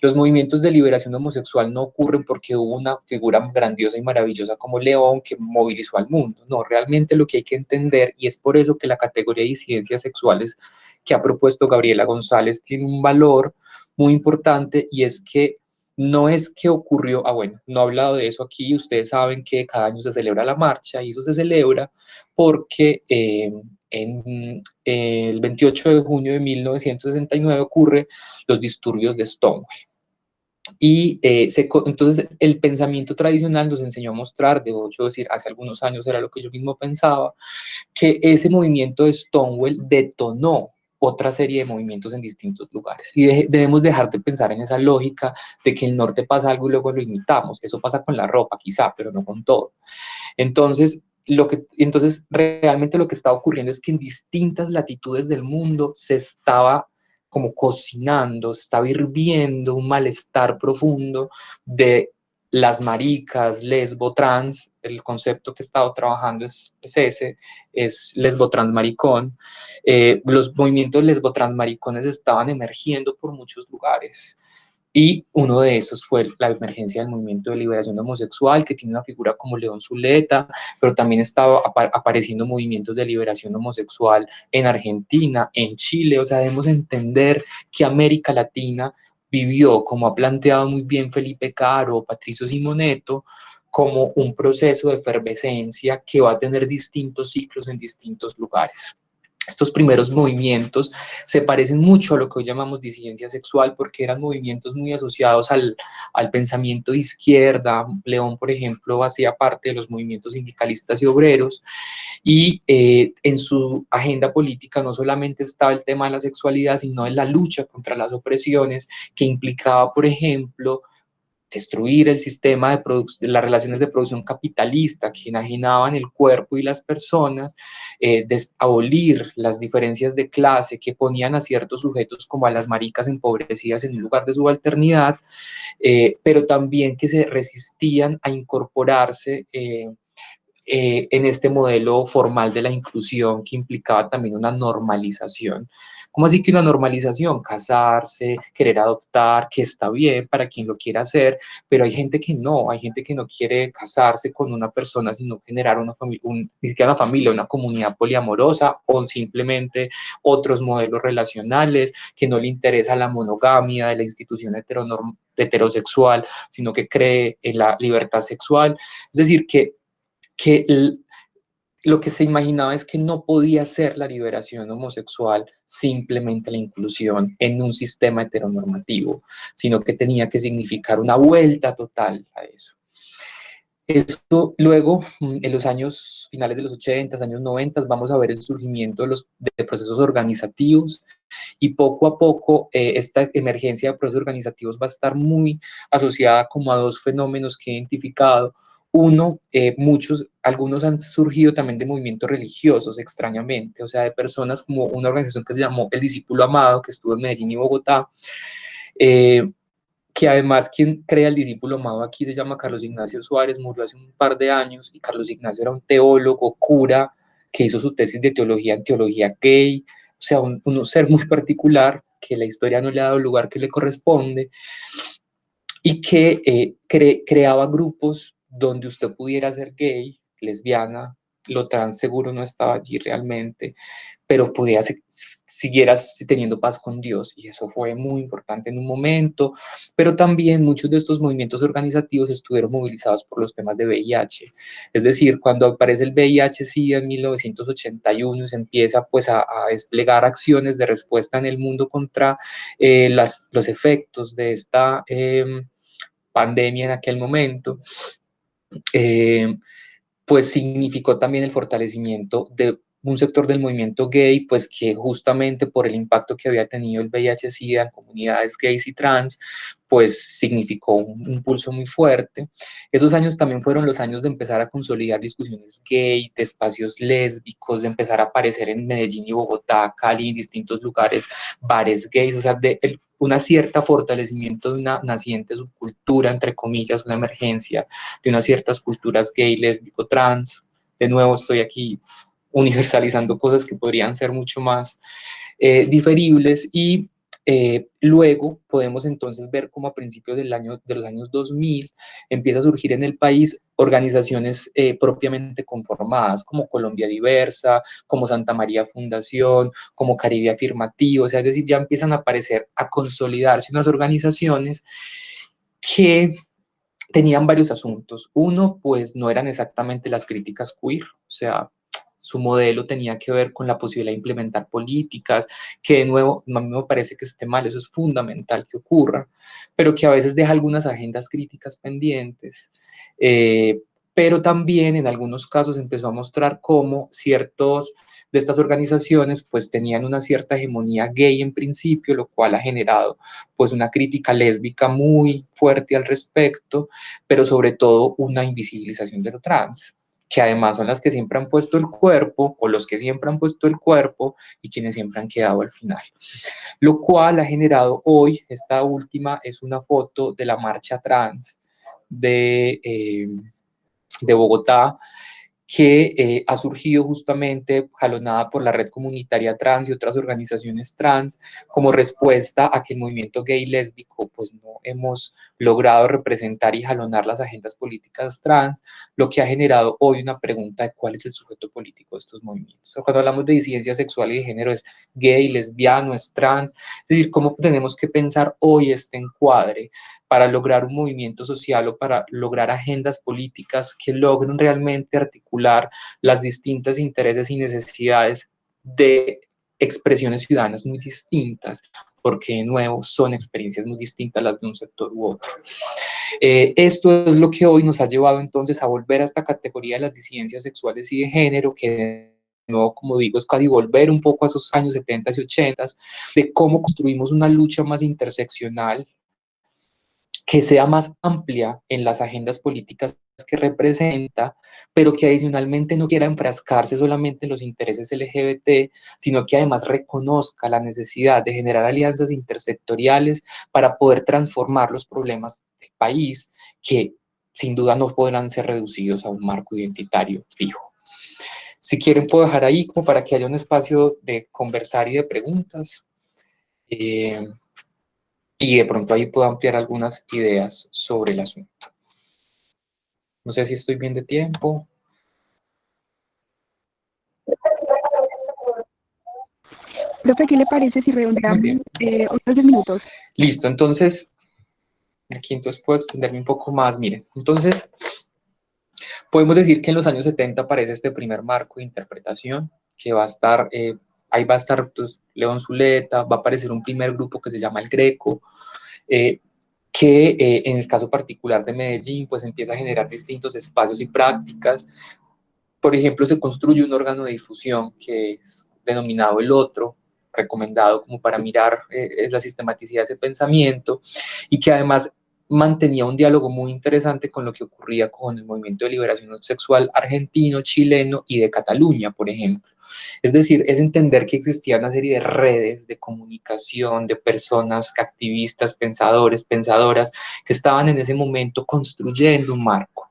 los movimientos de liberación homosexual no ocurren porque hubo una figura grandiosa y maravillosa como León que movilizó al mundo. No, realmente lo que hay que entender, y es por eso que la categoría de disidencias sexuales que ha propuesto Gabriela González tiene un valor muy importante, y es que no es que ocurrió, bueno, no he hablado de eso aquí, ustedes saben que cada año se celebra la marcha y eso se celebra porque el 28 de junio de 1969 ocurre los disturbios de Stonewall. Y entonces el pensamiento tradicional nos enseñó a mostrar, debo yo decir, hace algunos años era lo que yo mismo pensaba, que ese movimiento de Stonewall detonó otra serie de movimientos en distintos lugares. Y debemos dejar de pensar en esa lógica de que el norte pasa algo y luego lo imitamos. Eso pasa con la ropa, quizá, pero no con todo. Entonces, realmente lo que estaba ocurriendo es que en distintas latitudes del mundo se estaba como cocinando, estaba hirviendo un malestar profundo de las maricas, lesbo, trans. El concepto que he estado trabajando es ese, es lesbo, trans, maricón. Los movimientos lesbo, trans, maricones estaban emergiendo por muchos lugares. Y uno de esos fue la emergencia del movimiento de liberación homosexual, que tiene una figura como León Zuleta, pero también estaba apareciendo movimientos de liberación homosexual en Argentina, en Chile. O sea, debemos entender que América Latina vivió, como ha planteado muy bien Felipe Caro o Patricio Simoneto, como un proceso de efervescencia que va a tener distintos ciclos en distintos lugares. Estos primeros movimientos se parecen mucho a lo que hoy llamamos disidencia sexual, porque eran movimientos muy asociados al pensamiento de izquierda. León, por ejemplo, hacía parte de los movimientos sindicalistas y obreros, y en su agenda política no solamente estaba el tema de la sexualidad, sino en la lucha contra las opresiones, que implicaba, por ejemplo, destruir el sistema de las relaciones de producción capitalista que enajenaban el cuerpo y las personas, abolir las diferencias de clase que ponían a ciertos sujetos como a las maricas empobrecidas en un lugar de subalternidad, pero también que se resistían a incorporarse en este modelo formal de la inclusión, que implicaba también una normalización ¿Cómo así que una normalización? Casarse, querer adoptar, que está bien para quien lo quiera hacer, pero hay gente que no quiere casarse con una persona, sino generar una familia, ni siquiera una familia, una comunidad poliamorosa o simplemente otros modelos relacionales, que no le interesa la monogamia de la institución heterosexual, sino que cree en la libertad sexual. Es decir, que lo que se imaginaba es que no podía ser la liberación homosexual simplemente la inclusión en un sistema heteronormativo, sino que tenía que significar una vuelta total a eso. Esto luego, en los años finales de los 80, años 90, vamos a ver el surgimiento de procesos organizativos y poco a poco esta emergencia de procesos organizativos va a estar muy asociada como a dos fenómenos que he identificado. Uno, algunos han surgido también de movimientos religiosos, extrañamente, o sea, de personas como una organización que se llamó El Discípulo Amado, que estuvo en Medellín y Bogotá, eh, que además quien crea el discípulo amado aquí se llama Carlos Ignacio Suárez, murió hace un par de años, y Carlos Ignacio era un teólogo, cura, que hizo su tesis de teología en teología gay, o sea, un ser muy particular, que la historia no le ha dado el lugar que le corresponde, y que creaba grupos donde usted pudiera ser gay, lesbiana, lo trans seguro no estaba allí realmente, pero podía siguieras teniendo paz con Dios, y eso fue muy importante en un momento, pero también muchos de estos movimientos organizativos estuvieron movilizados por los temas de VIH, es decir, cuando aparece el VIH-Sida en 1981 y se empieza pues a desplegar acciones de respuesta en el mundo contra los efectos de esta pandemia en aquel momento, eh, pues significó también el fortalecimiento de un sector del movimiento gay, pues que justamente por el impacto que había tenido el VIH-Sida en comunidades gays y trans, pues significó un impulso muy fuerte. Esos años también fueron los años de empezar a consolidar discusiones gay, de espacios lésbicos, de empezar a aparecer en Medellín y Bogotá, Cali, en distintos lugares, bares gays, o sea, una cierta fortalecimiento de una naciente subcultura, entre comillas, una emergencia de unas ciertas culturas gay, lésbico, trans. De nuevo estoy aquí universalizando cosas que podrían ser mucho más diferibles, y luego podemos entonces ver cómo a principios de los años 2000 empieza a surgir en el país organizaciones propiamente conformadas, como Colombia Diversa, como Santa María Fundación, como Caribe Afirmativo, o sea, es decir, ya empiezan a aparecer, a consolidarse unas organizaciones que tenían varios asuntos. Uno, pues no eran exactamente las críticas queer, o sea, su modelo tenía que ver con la posibilidad de implementar políticas, que de nuevo, a mí me parece que esté mal, eso es fundamental que ocurra, pero que a veces deja algunas agendas críticas pendientes. Pero también en algunos casos empezó a mostrar cómo ciertos de estas organizaciones pues tenían una cierta hegemonía gay en principio, lo cual ha generado pues una crítica lésbica muy fuerte al respecto, pero sobre todo una invisibilización de lo trans, que además son las que siempre han puesto el cuerpo, o los que siempre han puesto el cuerpo, y quienes siempre han quedado al final. Lo cual ha generado hoy, esta última es una foto de la marcha trans de Bogotá, que ha surgido justamente jalonada por la red comunitaria trans y otras organizaciones trans como respuesta a que el movimiento gay y lésbico pues no hemos logrado representar y jalonar las agendas políticas trans, lo que ha generado hoy una pregunta de cuál es el sujeto político de estos movimientos. O sea, cuando hablamos de disidencia sexual y de género, es gay, lesbiano, es trans, es decir, cómo tenemos que pensar hoy este encuadre para lograr un movimiento social o para lograr agendas políticas que logren realmente articular las distintas intereses y necesidades de expresiones ciudadanas muy distintas, porque de nuevo son experiencias muy distintas las de un sector u otro. Esto es lo que hoy nos ha llevado entonces a volver a esta categoría de las disidencias sexuales y de género, que no, como digo, es casi volver un poco a esos años 70 y 80, de cómo construimos una lucha más interseccional, que sea más amplia en las agendas políticas que representa, pero que adicionalmente no quiera enfrascarse solamente en los intereses LGBT, sino que además reconozca la necesidad de generar alianzas intersectoriales para poder transformar los problemas del país, que sin duda no podrán ser reducidos a un marco identitario fijo. Si quieren puedo dejar ahí como para que haya un espacio de conversar y de preguntas. Eh, y de pronto ahí puedo ampliar algunas ideas sobre el asunto. No sé si estoy bien de tiempo. Profe, ¿qué le parece si Muy redondeamos bien. otros 10 minutos? Listo, entonces, aquí entonces puedo extenderme un poco más. Miren, entonces, podemos decir que en los años 70 aparece este primer marco de interpretación que va a estar, ahí va a estar pues, León Zuleta, va a aparecer un primer grupo que se llama el Greco, eh, que en el caso particular de Medellín, pues empieza a generar distintos espacios y prácticas. Por ejemplo, se construye un órgano de difusión que es denominado el otro, recomendado como para mirar la sistematicidad de ese pensamiento y que además mantenía un diálogo muy interesante con lo que ocurría con el movimiento de liberación sexual argentino, chileno y de Cataluña, por ejemplo. Es decir, es entender que existía una serie de redes de comunicación, de personas, activistas, pensadores, pensadoras, que estaban en ese momento construyendo un marco.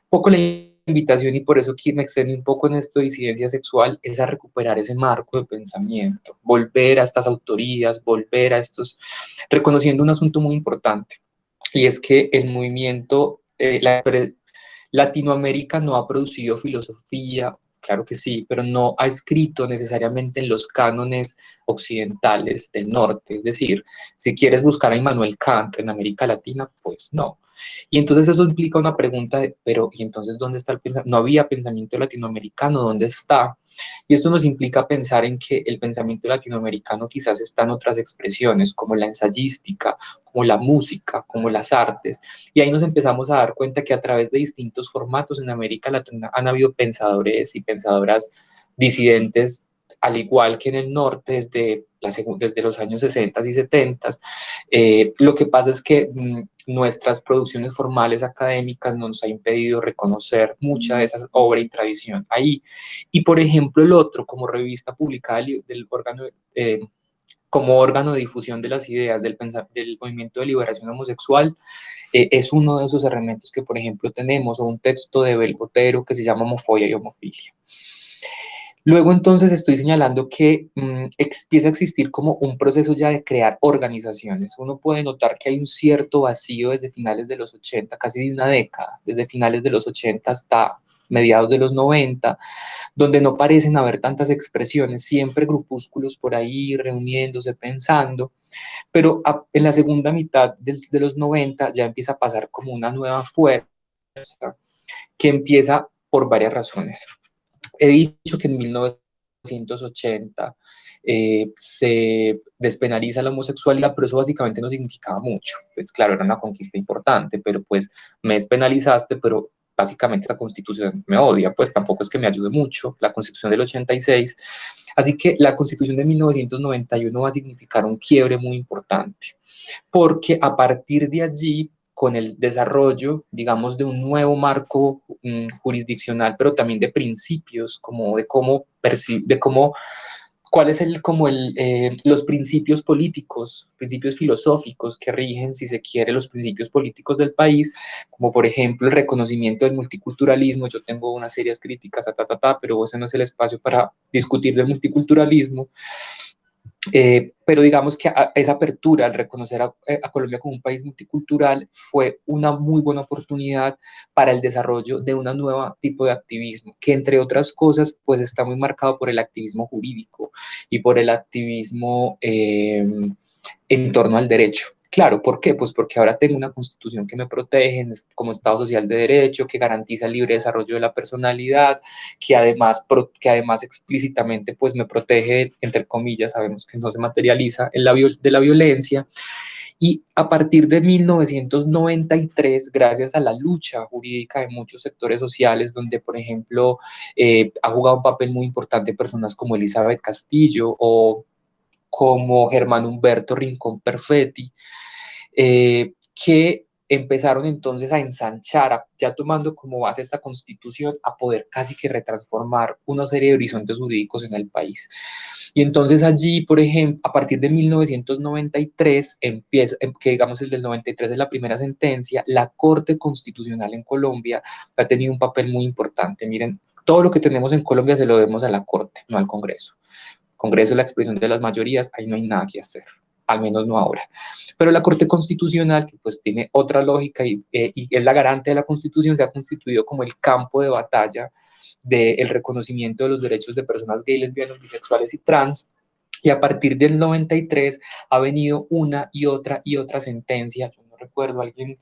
Un poco la invitación, y por eso que me extendí un poco en esto de disidencia sexual, es a recuperar ese marco de pensamiento, volver a estas autorías, volver a estos, reconociendo un asunto muy importante, y es que el movimiento, Latinoamérica no ha producido filosofía, claro que sí, pero no ha escrito necesariamente en los cánones occidentales del norte. Es decir, si quieres buscar a Immanuel Kant en América Latina, pues no. Y entonces eso implica una pregunta de, pero ¿y entonces dónde está el pensamiento? No había pensamiento latinoamericano, ¿dónde está? Y esto nos implica pensar en que el pensamiento latinoamericano quizás está en otras expresiones, como la ensayística, como la música, como las artes. Y ahí nos empezamos a dar cuenta que a través de distintos formatos en América Latina han habido pensadores y pensadoras disidentes, al igual que en el norte, desde los años 60 y 70. Lo que pasa es que nuestras producciones formales académicas nos ha impedido reconocer mucha de esa obra y tradición ahí. Y por ejemplo, el otro, como revista publicada del órgano, como órgano de difusión de las ideas del movimiento de liberación homosexual, es uno de esos elementos que, por ejemplo, tenemos, o un texto de Bel Botero que se llama Homofobia y Homofilia. Luego entonces estoy señalando que empieza a existir como un proceso ya de crear organizaciones. Uno puede notar que hay un cierto vacío desde finales de los 80, casi de una década, desde finales de los 80 hasta mediados de los 90, donde no parecen haber tantas expresiones, siempre grupúsculos por ahí reuniéndose, pensando, pero en la segunda mitad de los 90 ya empieza a pasar como una nueva fuerza que empieza por varias razones. He dicho que en 1980 se despenaliza la homosexualidad, pero eso básicamente no significaba mucho. Pues claro, era una conquista importante, pero pues me despenalizaste, pero básicamente la constitución me odia, pues tampoco es que me ayude mucho, la constitución del 86. Así que la constitución de 1991 va a significar un quiebre muy importante, porque a partir de allí, con el desarrollo, digamos, de un nuevo marco jurisdiccional, pero también de principios, como de cómo de cómo cuál es los principios políticos, principios filosóficos que rigen, si se quiere, los principios políticos del país, como por ejemplo el reconocimiento del multiculturalismo. Yo tengo unas serias críticas pero ese no es el espacio para discutir del multiculturalismo. Pero digamos que esa apertura al reconocer a Colombia como un país multicultural fue una muy buena oportunidad para el desarrollo de un nuevo tipo de activismo, que entre otras cosas pues está muy marcado por el activismo jurídico y por el activismo en torno al derecho. Claro, ¿por qué? Pues porque ahora tengo una constitución que me protege como Estado social de derecho, que garantiza el libre desarrollo de la personalidad, que además explícitamente pues me protege, entre comillas, sabemos que no se materializa de la violencia. Y a partir de 1993, gracias a la lucha jurídica de muchos sectores sociales, donde, por ejemplo, ha jugado un papel muy importante personas como Elizabeth Castillo o como Germán Humberto Rincón Perfetti, que empezaron entonces a ensanchar, ya tomando como base esta constitución, a poder casi que retransformar una serie de horizontes jurídicos en el país. Y entonces allí, por ejemplo, a partir de 1993, empieza, que digamos el del 93 es la primera sentencia, la Corte Constitucional en Colombia ha tenido un papel muy importante. Miren, todo lo que tenemos en Colombia se lo debemos a la Corte, no al Congreso. El Congreso es la expresión de las mayorías, ahí no hay nada que hacer, al menos no ahora. Pero la Corte Constitucional, que pues tiene otra lógica y es la garante de la Constitución, se ha constituido como el campo de batalla del reconocimiento de los derechos de personas gays, lesbianas, bisexuales y trans. Y a partir del 93 ha venido una y otra sentencia. Yo no recuerdo, alguien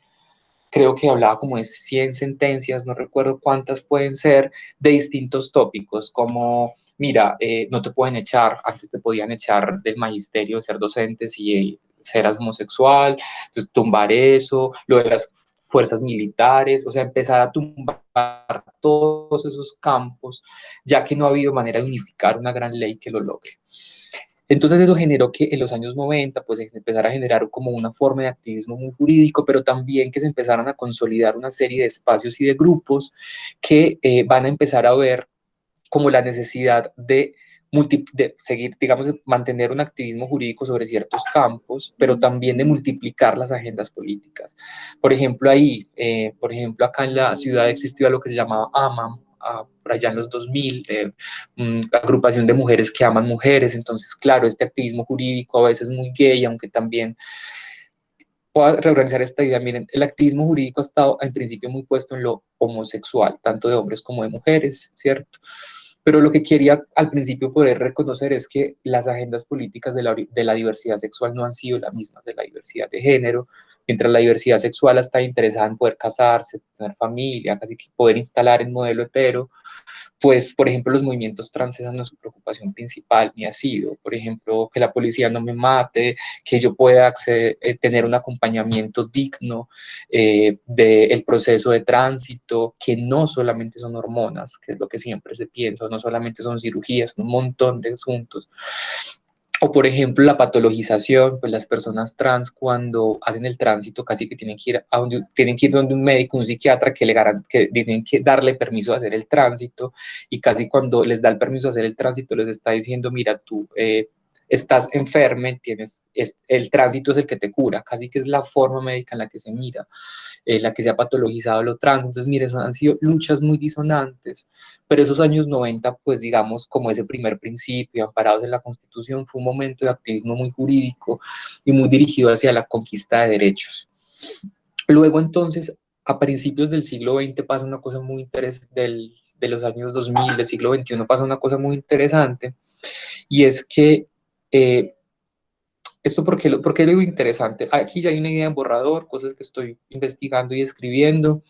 creo que hablaba como de 100 sentencias, no recuerdo cuántas pueden ser, de distintos tópicos, como, mira, no te pueden echar, antes te podían echar del magisterio, ser docente si eras homosexual, entonces tumbar eso, lo de las fuerzas militares, o sea, empezar a tumbar todos esos campos, ya que no ha habido manera de unificar una gran ley que lo logre. Entonces eso generó que en los años 90 pues se empezara a generar como una forma de activismo muy jurídico, pero también que se empezaran a consolidar una serie de espacios y de grupos que van a empezar a ver como la necesidad de seguir, digamos, de mantener un activismo jurídico sobre ciertos campos, pero también de multiplicar las agendas políticas. Por ejemplo, por ejemplo, acá en la ciudad existía lo que se llamaba AMAM, por allá en los 2000, agrupación de mujeres que aman mujeres. Entonces, claro, este activismo jurídico a veces muy gay, aunque también pueda reorganizar esta idea. Miren, el activismo jurídico ha estado en principio muy puesto en lo homosexual, tanto de hombres como de mujeres, ¿cierto? Pero lo que quería al principio poder reconocer es que las agendas políticas de la diversidad sexual no han sido las mismas de la diversidad de género, mientras la diversidad sexual está interesada en poder casarse, tener familia, casi que poder instalar el modelo hetero, pues, por ejemplo, los movimientos trans, esa no es su preocupación principal, ni ha sido. Por ejemplo, que la policía no me mate, que yo pueda tener un acompañamiento digno del proceso de tránsito, que no solamente son hormonas, que es lo que siempre se piensa, no solamente son cirugías, son un montón de asuntos. O por ejemplo la patologización, pues las personas trans cuando hacen el tránsito casi que tienen que ir donde un médico, un psiquiatra que tienen que darle permiso de hacer el tránsito, y casi cuando les da el permiso de hacer el tránsito les está diciendo, mira, tú estás enfermo, el tránsito es el que te cura, casi que es la forma médica en la que se mira, la que se ha patologizado lo trans. Entonces, mire, eso han sido luchas muy disonantes, pero esos años 90, pues digamos, como ese primer principio, amparados en la Constitución, fue un momento de activismo muy jurídico y muy dirigido hacia la conquista de derechos. Luego, entonces, a principios del siglo XX pasa una cosa muy interesante, de los años 2000, del siglo XXI pasa una cosa muy interesante, y es que esto, ¿por qué lo digo interesante? Aquí ya hay una idea en borrador, cosas que estoy investigando y escribiendo.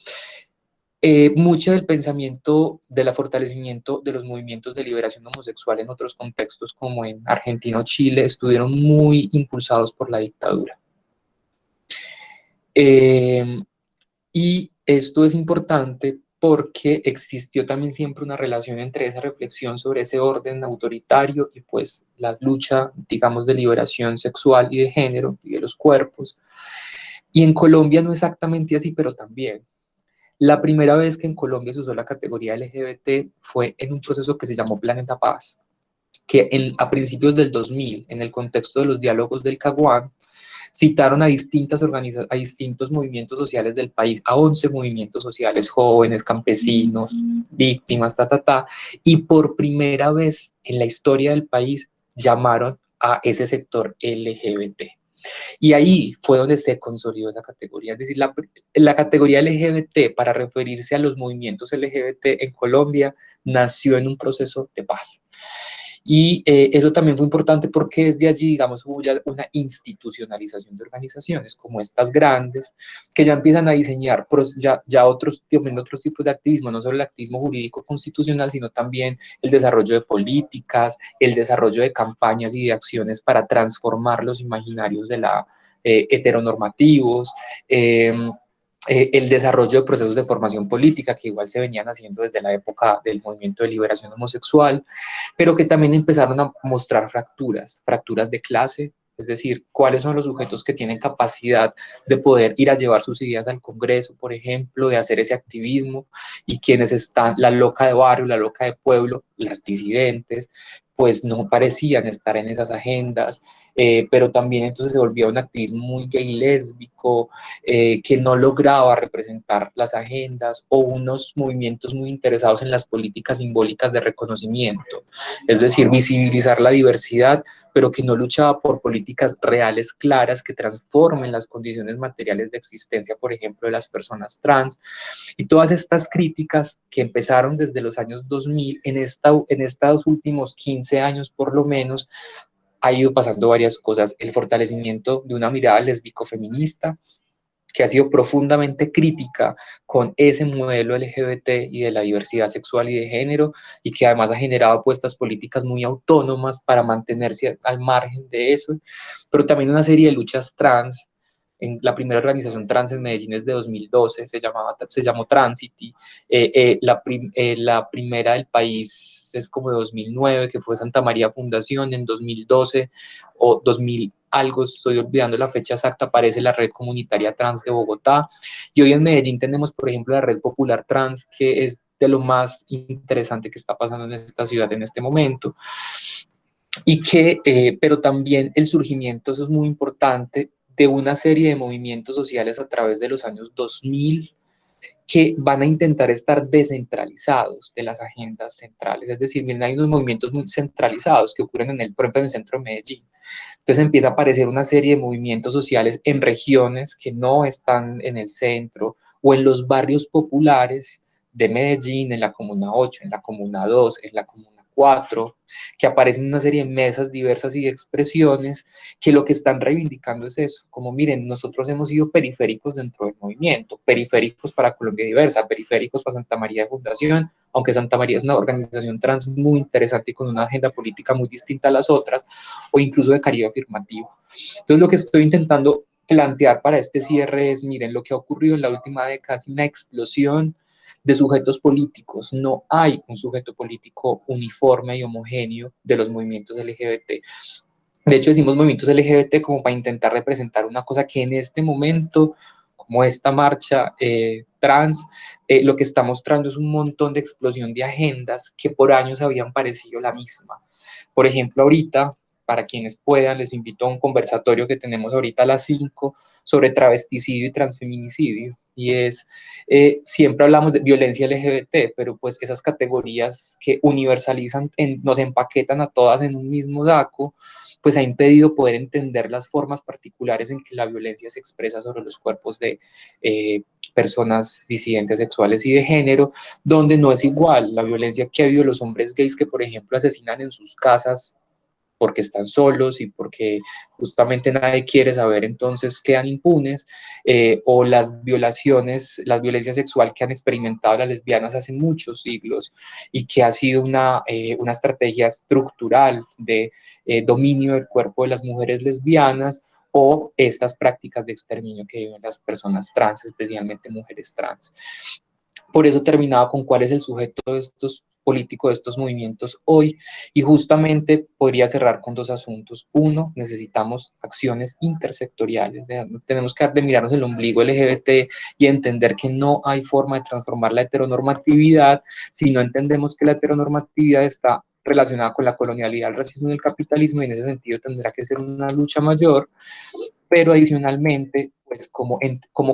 Mucho del pensamiento del fortalecimiento de los movimientos de liberación homosexual en otros contextos, como en Argentina o Chile, estuvieron muy impulsados por la dictadura. Eh, y esto es importante porque existió también siempre una relación entre esa reflexión sobre ese orden autoritario y pues la lucha, digamos, de liberación sexual y de género y de los cuerpos. Y en Colombia no exactamente así, pero también. La primera vez que en Colombia se usó la categoría LGBT fue en un proceso que se llamó Planeta Paz, que a principios del 2000, en el contexto de los diálogos del Caguán, citaron a a distintos movimientos sociales del país, a 11 movimientos sociales, jóvenes, campesinos, víctimas, y por primera vez en la historia del país llamaron a ese sector LGBT. Y ahí fue donde se consolidó esa categoría. Es decir, la categoría LGBT para referirse a los movimientos LGBT en Colombia nació en un proceso de paz. Y eso también fue importante porque desde allí, digamos, hubo ya una institucionalización de organizaciones como estas grandes, que ya empiezan a diseñar otros tipos de activismo, no solo el activismo jurídico constitucional, sino también el desarrollo de políticas, el desarrollo de campañas y de acciones para transformar los imaginarios de la heteronormativos, el desarrollo de procesos de formación política que igual se venían haciendo desde la época del movimiento de liberación homosexual, pero que también empezaron a mostrar fracturas de clase, es decir, cuáles son los sujetos que tienen capacidad de poder ir a llevar sus ideas al Congreso, por ejemplo, de hacer ese activismo, y quienes están, la loca de barrio, la loca de pueblo, las disidentes, pues no parecían estar en esas agendas, pero también entonces se volvía un activismo muy gay lésbico, que no lograba representar las agendas, o unos movimientos muy interesados en las políticas simbólicas de reconocimiento, es decir, visibilizar la diversidad, pero que no luchaba por políticas reales claras que transformen las condiciones materiales de existencia, por ejemplo, de las personas trans. Y todas estas críticas que empezaron desde los años 2000, en estos últimos 15 años por lo menos, ha ido pasando varias cosas. El fortalecimiento de una mirada lésbico-feminista, que ha sido profundamente crítica con ese modelo LGBT y de la diversidad sexual y de género, y que además ha generado puestas políticas muy autónomas para mantenerse al margen de eso, pero también una serie de luchas trans. En la primera organización trans en Medellín es de 2012, se llamó Transity. La primera del país es como de 2009, que fue Santa María Fundación. En 2012 o 2000 algo, estoy olvidando la fecha exacta, aparece la Red Comunitaria Trans de Bogotá. Y hoy en Medellín tenemos, por ejemplo, la Red Popular Trans, que es de lo más interesante que está pasando en esta ciudad en este momento. Y que, pero también el surgimiento, eso es muy importante, de una serie de movimientos sociales a través de los años 2000, que van a intentar estar descentralizados de las agendas centrales. Es decir, miren, hay unos movimientos muy centralizados que ocurren por ejemplo, en el centro de Medellín. Entonces empieza a aparecer una serie de movimientos sociales en regiones que no están en el centro, o en los barrios populares de Medellín, en la Comuna 8, en la Comuna 2, en la Comuna 4, que aparecen una serie de mesas diversas y de expresiones que lo que están reivindicando es eso, como miren, nosotros hemos sido periféricos dentro del movimiento, periféricos para Colombia Diversa, periféricos para Santa María de Fundación, aunque Santa María es una organización trans muy interesante y con una agenda política muy distinta a las otras, o incluso de Caribe Afirmativo. Entonces, lo que estoy intentando plantear para este cierre es, miren, lo que ha ocurrido en la última década es una explosión de sujetos políticos. No hay un sujeto político uniforme y homogéneo de los movimientos LGBT. De hecho, decimos movimientos LGBT como para intentar representar una cosa que en este momento, como esta marcha trans, lo que está mostrando es un montón de explosión de agendas que por años habían parecido la misma. Por ejemplo, ahorita, para quienes puedan, les invito a un conversatorio que tenemos ahorita a las 5 sobre travesticidio y transfeminicidio. Y es, siempre hablamos de violencia LGBT, pero pues esas categorías que universalizan, nos empaquetan a todas en un mismo saco, pues ha impedido poder entender las formas particulares en que la violencia se expresa sobre los cuerpos de personas disidentes sexuales y de género, donde no es igual la violencia que ha habido los hombres gays que, por ejemplo, asesinan en sus casas porque están solos y porque justamente nadie quiere saber, entonces quedan impunes, o las violaciones, la violencia sexual que han experimentado las lesbianas hace muchos siglos, y que ha sido una estrategia estructural de dominio del cuerpo de las mujeres lesbianas, o estas prácticas de exterminio que viven las personas trans, especialmente mujeres trans. Por eso terminaba con cuál es el sujeto de estos políticos, de estos movimientos hoy, y justamente podría cerrar con dos asuntos. Uno, necesitamos acciones intersectoriales, tenemos que de mirarnos el ombligo LGBT y entender que no hay forma de transformar la heteronormatividad si no entendemos que la heteronormatividad está relacionada con la colonialidad, el racismo y el capitalismo, y en ese sentido tendrá que ser una lucha mayor, pero adicionalmente, pues cómo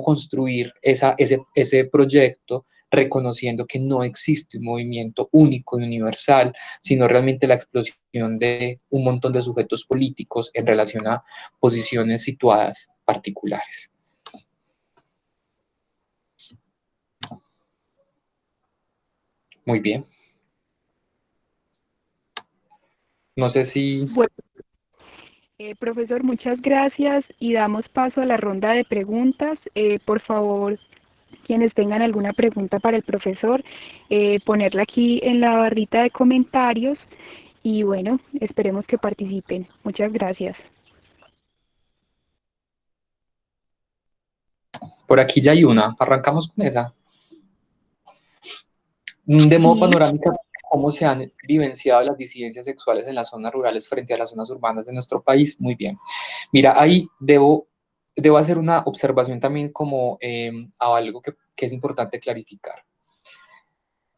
construir ese proyecto, reconociendo que no existe un movimiento único y universal, sino realmente la explosión de un montón de sujetos políticos en relación a posiciones situadas particulares. Muy bien. No sé si... Bueno, profesor, muchas gracias y damos paso a la ronda de preguntas. Por favor, quienes tengan alguna pregunta para el profesor, ponerla aquí en la barrita de comentarios y bueno, esperemos que participen. Muchas gracias. Por aquí ya hay una. Arrancamos con esa. De modo Sí, panorámico, ¿cómo se han vivenciado las disidencias sexuales en las zonas rurales frente a las zonas urbanas de nuestro país? Muy bien. Mira, ahí debo hacer una observación también como a algo que es importante clarificar.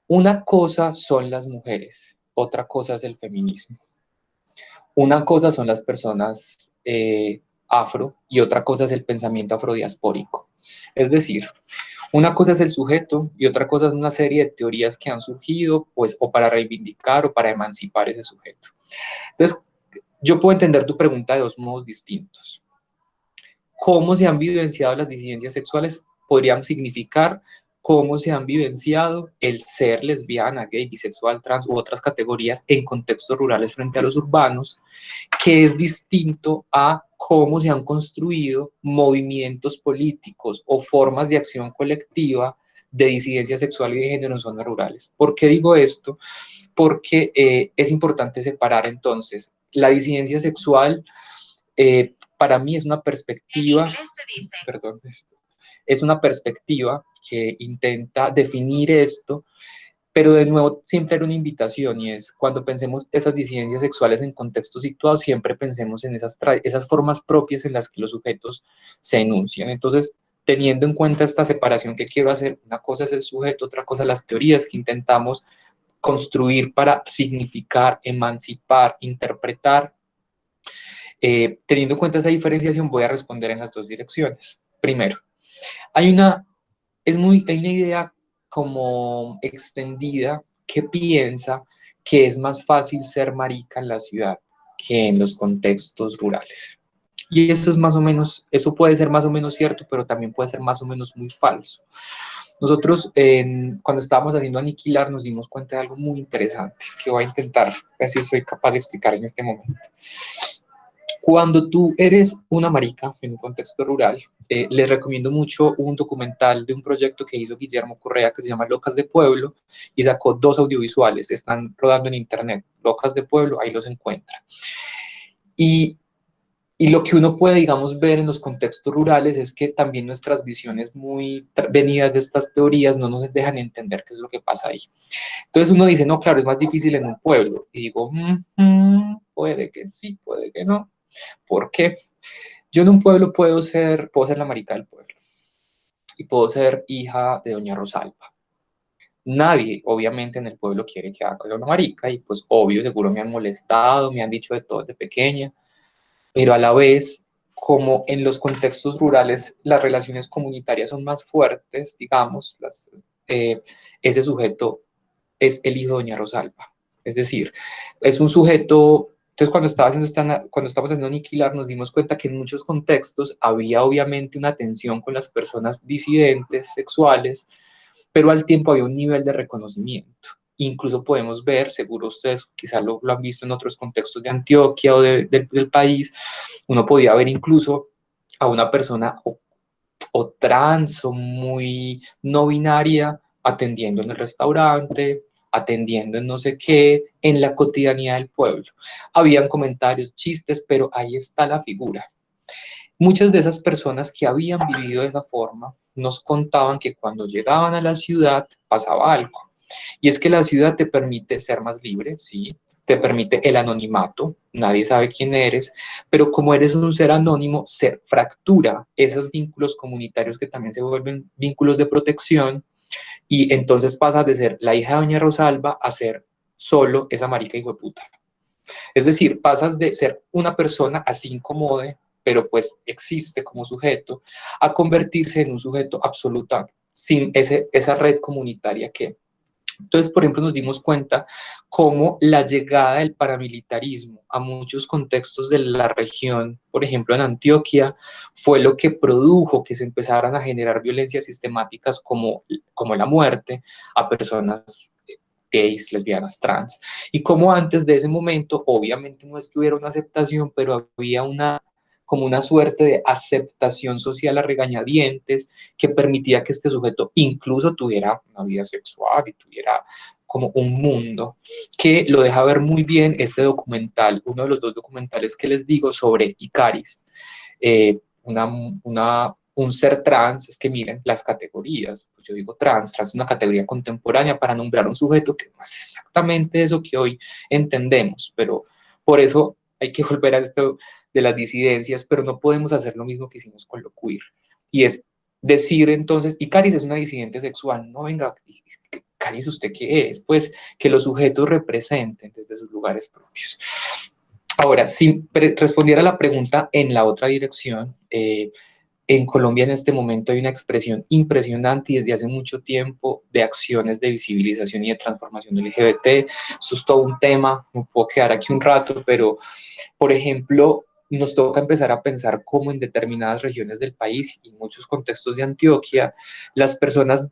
Una cosa son las mujeres otra cosa es el feminismo. Una cosa son las personas afro y otra cosa es el pensamiento afrodiaspórico. Es decir, una cosa es el sujeto y otra cosa es una serie de teorías que han surgido, pues, o para reivindicar o para emancipar ese sujeto. Entonces, yo puedo entender tu pregunta de dos modos distintos. ¿Cómo se han vivenciado las disidencias sexuales? Podrían significar cómo se han vivenciado el ser lesbiana, gay, bisexual, trans u otras categorías en contextos rurales frente a los urbanos, que es distinto a cómo se han construido movimientos políticos o formas de acción colectiva de disidencia sexual y de género en zonas rurales. ¿Por qué digo esto? Porque es importante separar entonces la disidencia sexual. Para mí es una perspectiva, perdón, es una perspectiva que intenta definir esto, pero de nuevo siempre era una invitación y es cuando pensemos esas disidencias sexuales en contextos situados, siempre pensemos en esas formas propias en las que los sujetos se enuncian. Entonces, teniendo en cuenta esta separación que quiero hacer, una cosa es el sujeto, otra cosa las teorías que intentamos construir para significar, emancipar, interpretar. Teniendo en cuenta esa diferenciación, voy a responder en las dos direcciones. Primero, hay una, hay una idea como extendida que piensa que es más fácil ser marica en la ciudad que en los contextos rurales. Y eso es más o menos, eso puede ser más o menos cierto, pero también puede ser más o menos muy falso. Nosotros, cuando estábamos haciendo Aniquilar, nos dimos cuenta de algo muy interesante que voy a intentar ver si soy capaz de explicar en este momento. Cuando tú eres una marica en un contexto rural, les recomiendo mucho un documental de un proyecto que hizo Guillermo Correa que se llama Locas de Pueblo y sacó dos audiovisuales, están rodando en internet, Locas de Pueblo, ahí los encuentra. Y, y lo que uno puede, digamos, ver en los contextos rurales es que también nuestras visiones muy venidas de estas teorías no nos dejan entender qué es lo que pasa ahí. Entonces uno dice, no, claro, es más difícil en un pueblo. Y digo, puede que sí, puede que no. ¿Por qué? Yo en un pueblo puedo ser la marica del pueblo y puedo ser hija de doña Rosalba. Nadie, obviamente, en el pueblo quiere que haga una marica y pues obvio, seguro me han molestado, me han dicho de todo desde pequeña, pero a la vez, como en los contextos rurales las relaciones comunitarias son más fuertes, digamos, ese sujeto es el hijo de doña Rosalba. Es decir, es un sujeto. Entonces, cuando estábamos haciendo Aniquilar, nos dimos cuenta que en muchos contextos había obviamente una tensión con las personas disidentes sexuales, pero al tiempo había un nivel de reconocimiento. Incluso podemos ver, seguro ustedes quizás lo han visto en otros contextos de Antioquia o del país, uno podía ver incluso a una persona o trans o muy no binaria atendiendo en el restaurante, atendiendo en no sé qué, en la cotidianidad del pueblo. Habían comentarios, chistes, pero ahí está la figura. Muchas de esas personas que habían vivido de esa forma nos contaban que cuando llegaban a la ciudad pasaba algo. Y es que la ciudad te permite ser más libre, sí, te permite el anonimato, nadie sabe quién eres, pero como eres un ser anónimo, se fractura esos vínculos comunitarios que también se vuelven vínculos de protección y entonces pasas de ser la hija de doña Rosalba a ser solo esa marica hijueputa. Es decir, pasas de ser una persona así incomode, pero pues existe como sujeto, a convertirse en un sujeto absoluta, sin esa red comunitaria que... Entonces, por ejemplo, nos dimos cuenta cómo la llegada del paramilitarismo a muchos contextos de la región, por ejemplo en Antioquia, fue lo que produjo que se empezaran a generar violencias sistemáticas como la muerte a personas gays, lesbianas, trans. Y como antes de ese momento, obviamente no es que hubiera una aceptación, pero había como una suerte de aceptación social a regañadientes que permitía que este sujeto incluso tuviera una vida sexual y tuviera como un mundo, que lo deja ver muy bien este documental, uno de los dos documentales que les digo sobre Icaris, un ser trans. Es que miren las categorías, pues yo digo trans es una categoría contemporánea para nombrar un sujeto que no es exactamente eso que hoy entendemos, pero por eso hay que volver a esto de las disidencias, pero no podemos hacer lo mismo que hicimos con lo queer, y es decir entonces, Icaris es una disidente sexual, no venga, Caris, ¿usted qué es? Pues que los sujetos representen desde sus lugares propios. Ahora, si respondiera a la pregunta en la otra dirección, en Colombia en este momento hay una expresión impresionante y desde hace mucho tiempo de acciones de visibilización y de transformación LGBT. Eso es todo un tema, me puedo quedar aquí un rato, pero por ejemplo, nos toca empezar a pensar cómo en determinadas regiones del país y en muchos contextos de Antioquia, las personas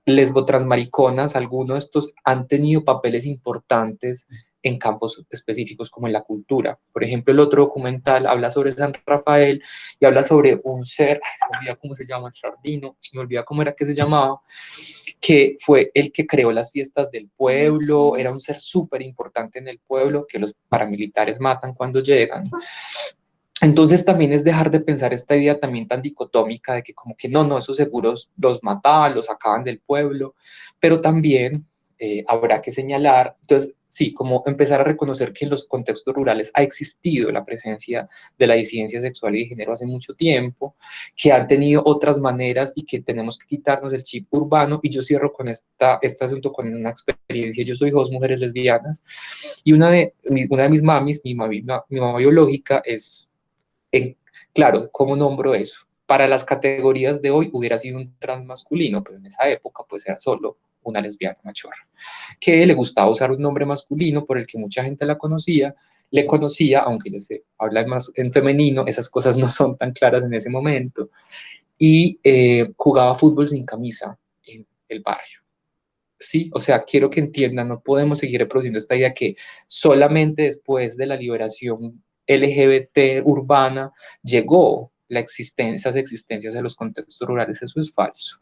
lesbotransmariconas, algunos de estos han tenido papeles importantes en campos específicos como en la cultura. Por ejemplo, el otro documental habla sobre San Rafael y habla sobre un ser, ay, se me olvida cómo se llama, Chardino, se me olvida cómo era que se llamaba, que fue el que creó las fiestas del pueblo, era un ser súper importante en el pueblo, que los paramilitares matan cuando llegan. Entonces también es dejar de pensar esta idea también tan dicotómica de que como que no, esos seguros los mataban, los sacaban del pueblo, pero también habrá que señalar, entonces sí, como empezar a reconocer que en los contextos rurales ha existido la presencia de la disidencia sexual y de género hace mucho tiempo, que han tenido otras maneras y que tenemos que quitarnos el chip urbano. Y yo cierro con este asunto con una experiencia. Yo soy dos mujeres lesbianas y una de mis mamis, mi mamá biológica es claro, ¿cómo nombro eso? Para las categorías de hoy hubiera sido un trans masculino, pero en esa época pues era solo una lesbiana machorra, que le gustaba usar un nombre masculino por el que mucha gente la conocía, le conocía, aunque ya se habla más en femenino, esas cosas no son tan claras en ese momento, y jugaba fútbol sin camisa en el barrio. Sí, o sea, quiero que entiendan, no podemos seguir reproduciendo esta idea que solamente después de la liberación LGBT urbana llegó esas existencias de los contextos rurales. Eso es falso.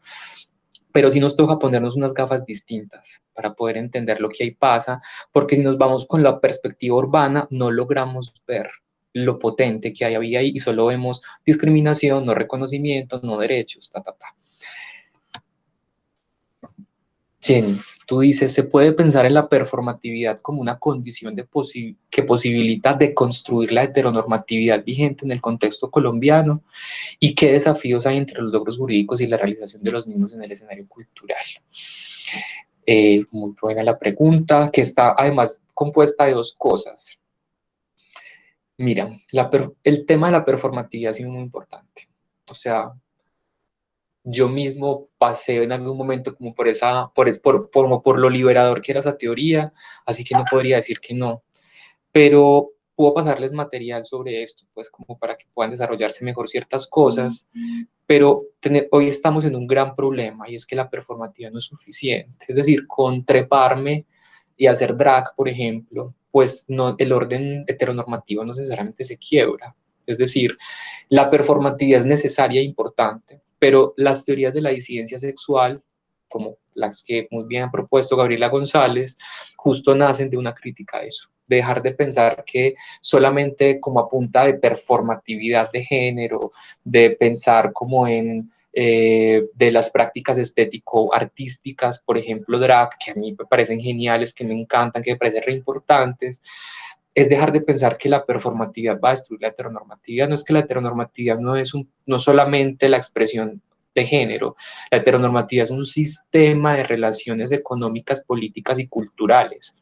Pero sí nos toca ponernos unas gafas distintas para poder entender lo que ahí pasa, porque si nos vamos con la perspectiva urbana, no logramos ver lo potente que había ahí y solo vemos discriminación, no reconocimiento, no derechos, ta, ta, ta. Jenny, tú dices, se puede pensar en la performatividad como una condición que posibilita deconstruir la heteronormatividad vigente en el contexto colombiano y qué desafíos hay entre los logros jurídicos y la realización de los mismos en el escenario cultural. Muy buena la pregunta, que está además compuesta de dos cosas. Mira, el tema de la performatividad ha sido muy importante. O sea, yo mismo pasé en algún momento como por lo liberador que era esa teoría, así que no podría decir que no, pero puedo pasarles material sobre esto, pues como para que puedan desarrollarse mejor ciertas cosas, pero hoy estamos en un gran problema y es que la performativa no es suficiente, es decir, con treparme y hacer drag, por ejemplo, pues no, el orden heteronormativo no necesariamente se quiebra, es decir, la performatividad es necesaria e importante, pero las teorías de la disidencia sexual, como las que muy bien ha propuesto Gabriela González, justo nacen de una crítica a eso, de dejar de pensar que solamente como a punta de performatividad de género, de pensar como en de las prácticas estético-artísticas, por ejemplo, drag, que a mí me parecen geniales, que me encantan, que me parecen re importantes, es dejar de pensar que la performatividad va a destruir la heteronormatividad. No es que la heteronormatividad no solamente la expresión de género, la heteronormatividad es un sistema de relaciones económicas, políticas y culturales.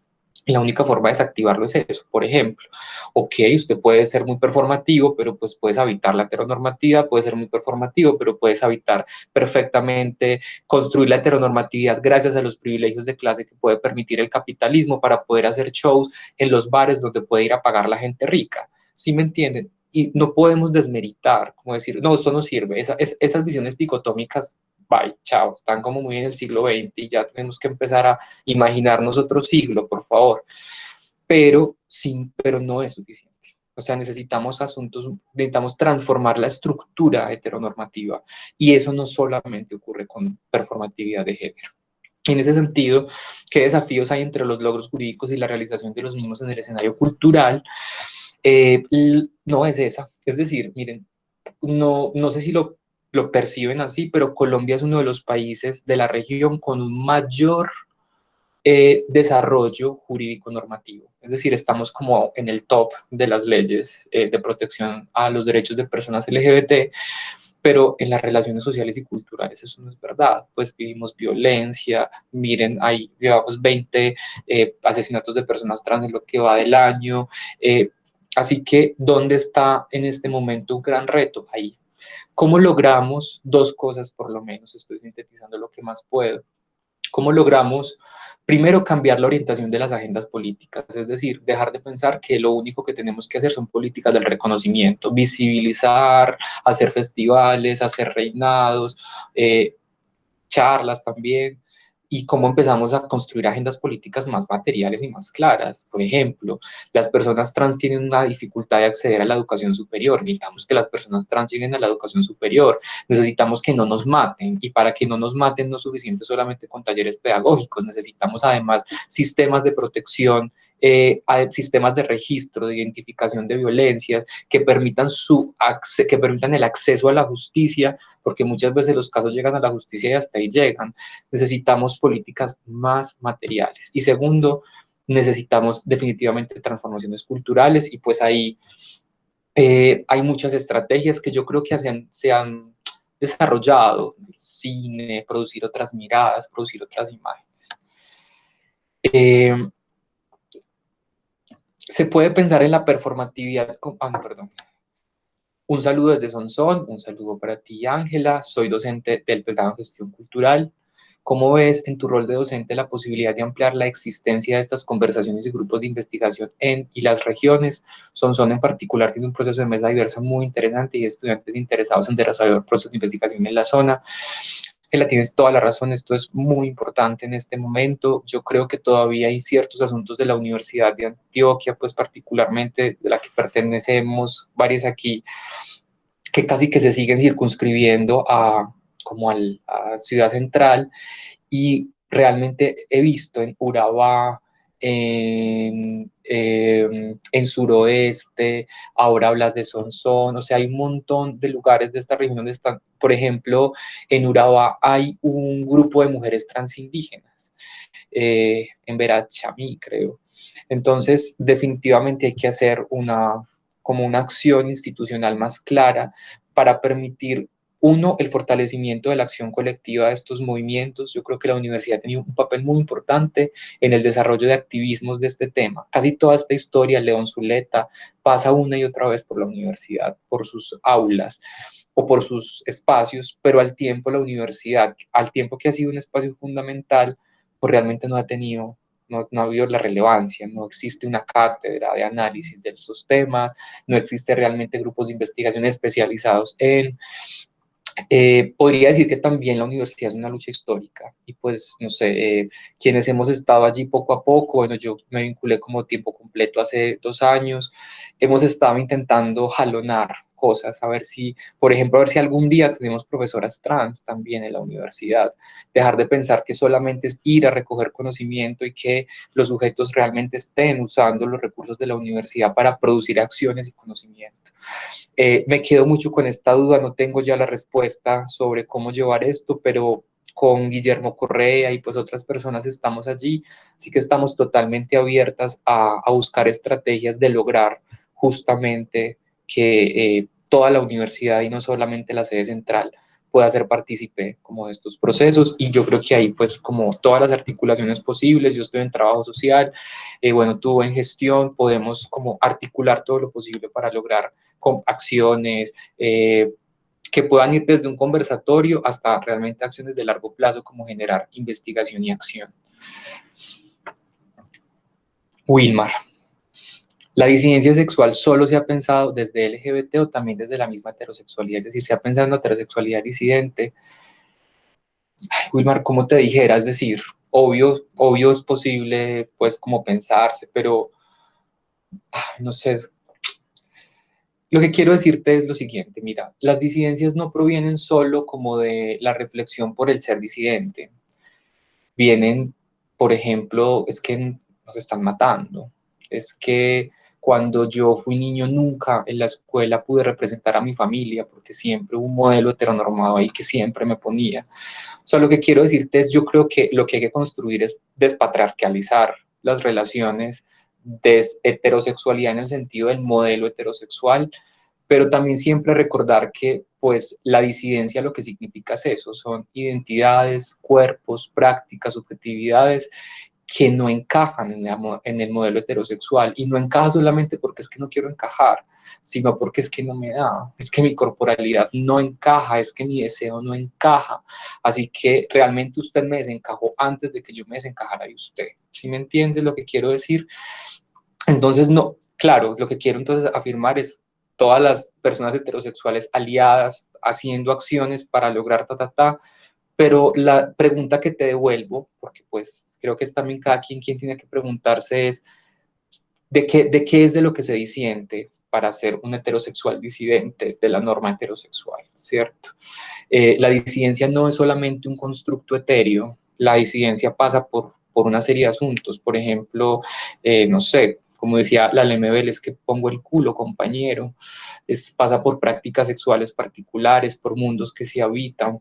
Y la única forma de desactivarlo es eso. Por ejemplo, ok, usted puede ser muy performativo, pero pues puedes habitar la heteronormatividad, puede ser muy performativo, pero puedes habitar perfectamente, construir la heteronormatividad gracias a los privilegios de clase que puede permitir el capitalismo para poder hacer shows en los bares donde puede ir a pagar la gente rica. ¿Sí me entienden? Y no podemos desmeritar, como decir, no, esto no sirve. Esas visiones dicotómicas, bye, chao, están como muy en el siglo XX y ya tenemos que empezar a imaginarnos otro siglo, por favor. Pero no es suficiente. O sea, necesitamos transformar la estructura heteronormativa y eso no solamente ocurre con performatividad de género. En ese sentido, ¿qué desafíos hay entre los logros jurídicos y la realización de los mismos en el escenario cultural? No es esa. Es decir, miren, no sé si lo perciben así, pero Colombia es uno de los países de la región con un mayor desarrollo jurídico normativo. Es decir, estamos como en el top de las leyes de protección a los derechos de personas LGBT pero en las relaciones sociales y culturales eso no es verdad, pues vivimos violencia, miren, ahí llevamos 20 asesinatos de personas trans en lo que va del año, así que ¿dónde está en este momento un gran reto? Ahí. ¿Cómo logramos dos cosas por lo menos? Estoy sintetizando lo que más puedo. ¿Cómo logramos, primero, cambiar la orientación de las agendas políticas? Es decir, dejar de pensar que lo único que tenemos que hacer son políticas del reconocimiento, visibilizar, hacer festivales, hacer reinados, charlas también, y cómo empezamos a construir agendas políticas más materiales y más claras. Por ejemplo, las personas trans tienen una dificultad de acceder a la educación superior. Necesitamos que las personas trans lleguen a la educación superior. Necesitamos que no nos maten. Y para que no nos maten no es suficiente solamente con talleres pedagógicos. Necesitamos además sistemas de protección, sistemas de registro, de identificación de violencias que permitan, que permitan el acceso a la justicia, porque muchas veces los casos llegan a la justicia y hasta ahí llegan. Necesitamos políticas más materiales. Y segundo, necesitamos definitivamente transformaciones culturales y pues ahí hay muchas estrategias que yo creo que se han desarrollado, el cine, producir otras miradas, producir otras imágenes. Eh, se puede pensar en la performatividad, perdón. Un saludo desde Sonsón, un saludo para ti, Ángela. Soy docente del programa de Gestión Cultural. ¿Cómo ves en tu rol de docente la posibilidad de ampliar la existencia de estas conversaciones y grupos de investigación en y las regiones? Sonsón en particular tiene un proceso de mesa diversa muy interesante y estudiantes interesados en desarrollar procesos de investigación en la zona. La tienes toda la razón, esto es muy importante en este momento. Yo creo que todavía hay ciertos asuntos de la Universidad de Antioquia, pues particularmente de la que pertenecemos varios aquí, que casi que se siguen circunscribiendo como a Ciudad Central, y realmente he visto en Urabá, en Suroeste, ahora hablas de Sonsón, o sea, hay un montón de lugares de esta región donde están, por ejemplo, en Urabá hay un grupo de mujeres transindígenas, en Verachamí, creo. Entonces, definitivamente hay que hacer como una acción institucional más clara para permitir, uno, el fortalecimiento de la acción colectiva de estos movimientos. Yo creo que la universidad ha tenido un papel muy importante en el desarrollo de activismos de este tema. Casi toda esta historia, León Zuleta, pasa una y otra vez por la universidad, por sus aulas o por sus espacios, pero al tiempo la universidad, al tiempo que ha sido un espacio fundamental, pues realmente no ha habido la relevancia, no existe una cátedra de análisis de estos temas, no existe realmente grupos de investigación especializados en. Podría decir que también la universidad es una lucha histórica y pues, no sé, quienes hemos estado allí poco a poco, bueno, yo me vinculé como tiempo completo hace 2 años, hemos estado intentando jalonar cosas, a ver si, por ejemplo, a ver si algún día tenemos profesoras trans también en la universidad, dejar de pensar que solamente es ir a recoger conocimiento y que los sujetos realmente estén usando los recursos de la universidad para producir acciones y conocimiento. Me quedo mucho con esta duda, no tengo ya la respuesta sobre cómo llevar esto, pero con Guillermo Correa y pues otras personas estamos allí, así que estamos totalmente abiertas a buscar estrategias de lograr justamente que toda la universidad y no solamente la sede central pueda ser partícipe como de estos procesos, y yo creo que ahí pues como todas las articulaciones posibles, yo estoy en trabajo social, bueno, tú en gestión, podemos como articular todo lo posible para lograr con acciones que puedan ir desde un conversatorio hasta realmente acciones de largo plazo como generar investigación y acción. Wilmar, ¿la disidencia sexual solo se ha pensado desde LGBT o también desde la misma heterosexualidad? Es decir, ¿se ha pensado en la heterosexualidad disidente? Ay, Wilmar, ¿cómo te dijera? Es decir, obvio es posible, pues, como pensarse, pero no sé, lo que quiero decirte es lo siguiente, mira, las disidencias no provienen solo como de la reflexión por el ser disidente, vienen, por ejemplo, es que nos están matando, es que cuando yo fui niño nunca en la escuela pude representar a mi familia porque siempre hubo un modelo heteronormado ahí que siempre me ponía. O sea, lo que quiero decirte es, yo creo que lo que hay que construir es despatriarcalizar las relaciones de heterosexualidad en el sentido del modelo heterosexual, pero también siempre recordar que pues la disidencia lo que significa es eso, son identidades, cuerpos, prácticas, subjetividades que no encajan en el modelo heterosexual, y no encaja solamente porque es que no quiero encajar, sino porque es que no me da, es que mi corporalidad no encaja, es que mi deseo no encaja, así que realmente usted me desencajó antes de que yo me desencajara de usted. ¿Sí me entiende lo que quiero decir? Entonces, no, claro, lo que quiero entonces afirmar es todas las personas heterosexuales aliadas haciendo acciones para lograr pero la pregunta que te devuelvo, porque pues creo que es también cada quien tiene que preguntarse es, de qué es de lo que se disiente para ser un heterosexual disidente de la norma heterosexual, ¿cierto? La disidencia no es solamente un constructo etéreo, la disidencia pasa por una serie de asuntos, por ejemplo, no sé, como decía la Lemebel, es que pongo el culo, compañero, pasa por prácticas sexuales particulares, por mundos que se habitan,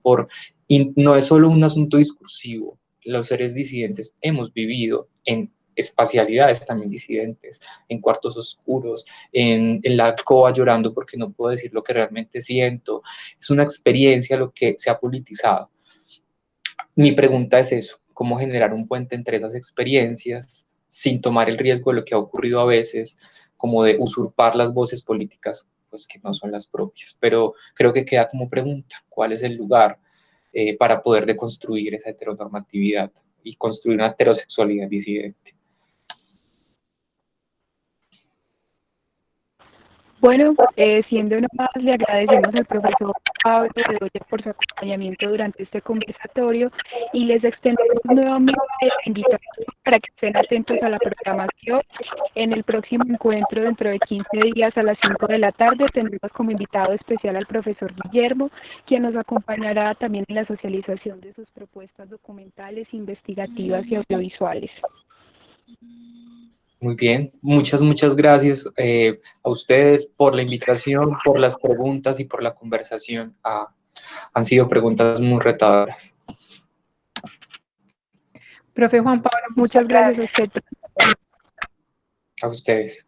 y no es solo un asunto discursivo, los seres disidentes hemos vivido en espacialidades también disidentes, en cuartos oscuros, en la alcoba llorando porque no puedo decir lo que realmente siento. Es una experiencia lo que se ha politizado. Mi pregunta es eso, ¿cómo generar un puente entre esas experiencias sin tomar el riesgo de lo que ha ocurrido a veces, como de usurpar las voces políticas, pues que no son las propias? Pero creo que queda como pregunta, ¿cuál es el lugar para poder deconstruir esa heteronormatividad y construir una heterosexualidad disidente? Bueno, siendo uno más, le agradecemos al profesor Pablo Bedoya por su acompañamiento durante este conversatorio y les extendemos nuevamente la invitación para que estén atentos a la programación. En el próximo encuentro, dentro de 15 días a las 5 de la tarde, tendremos como invitado especial al profesor Guillermo, quien nos acompañará también en la socialización de sus propuestas documentales, investigativas y audiovisuales. Muy bien, muchas gracias a ustedes por la invitación, por las preguntas y por la conversación. Han sido preguntas muy retadoras. Profe Juan Pablo, muchas Muchas gracias a gracias. usted. A ustedes.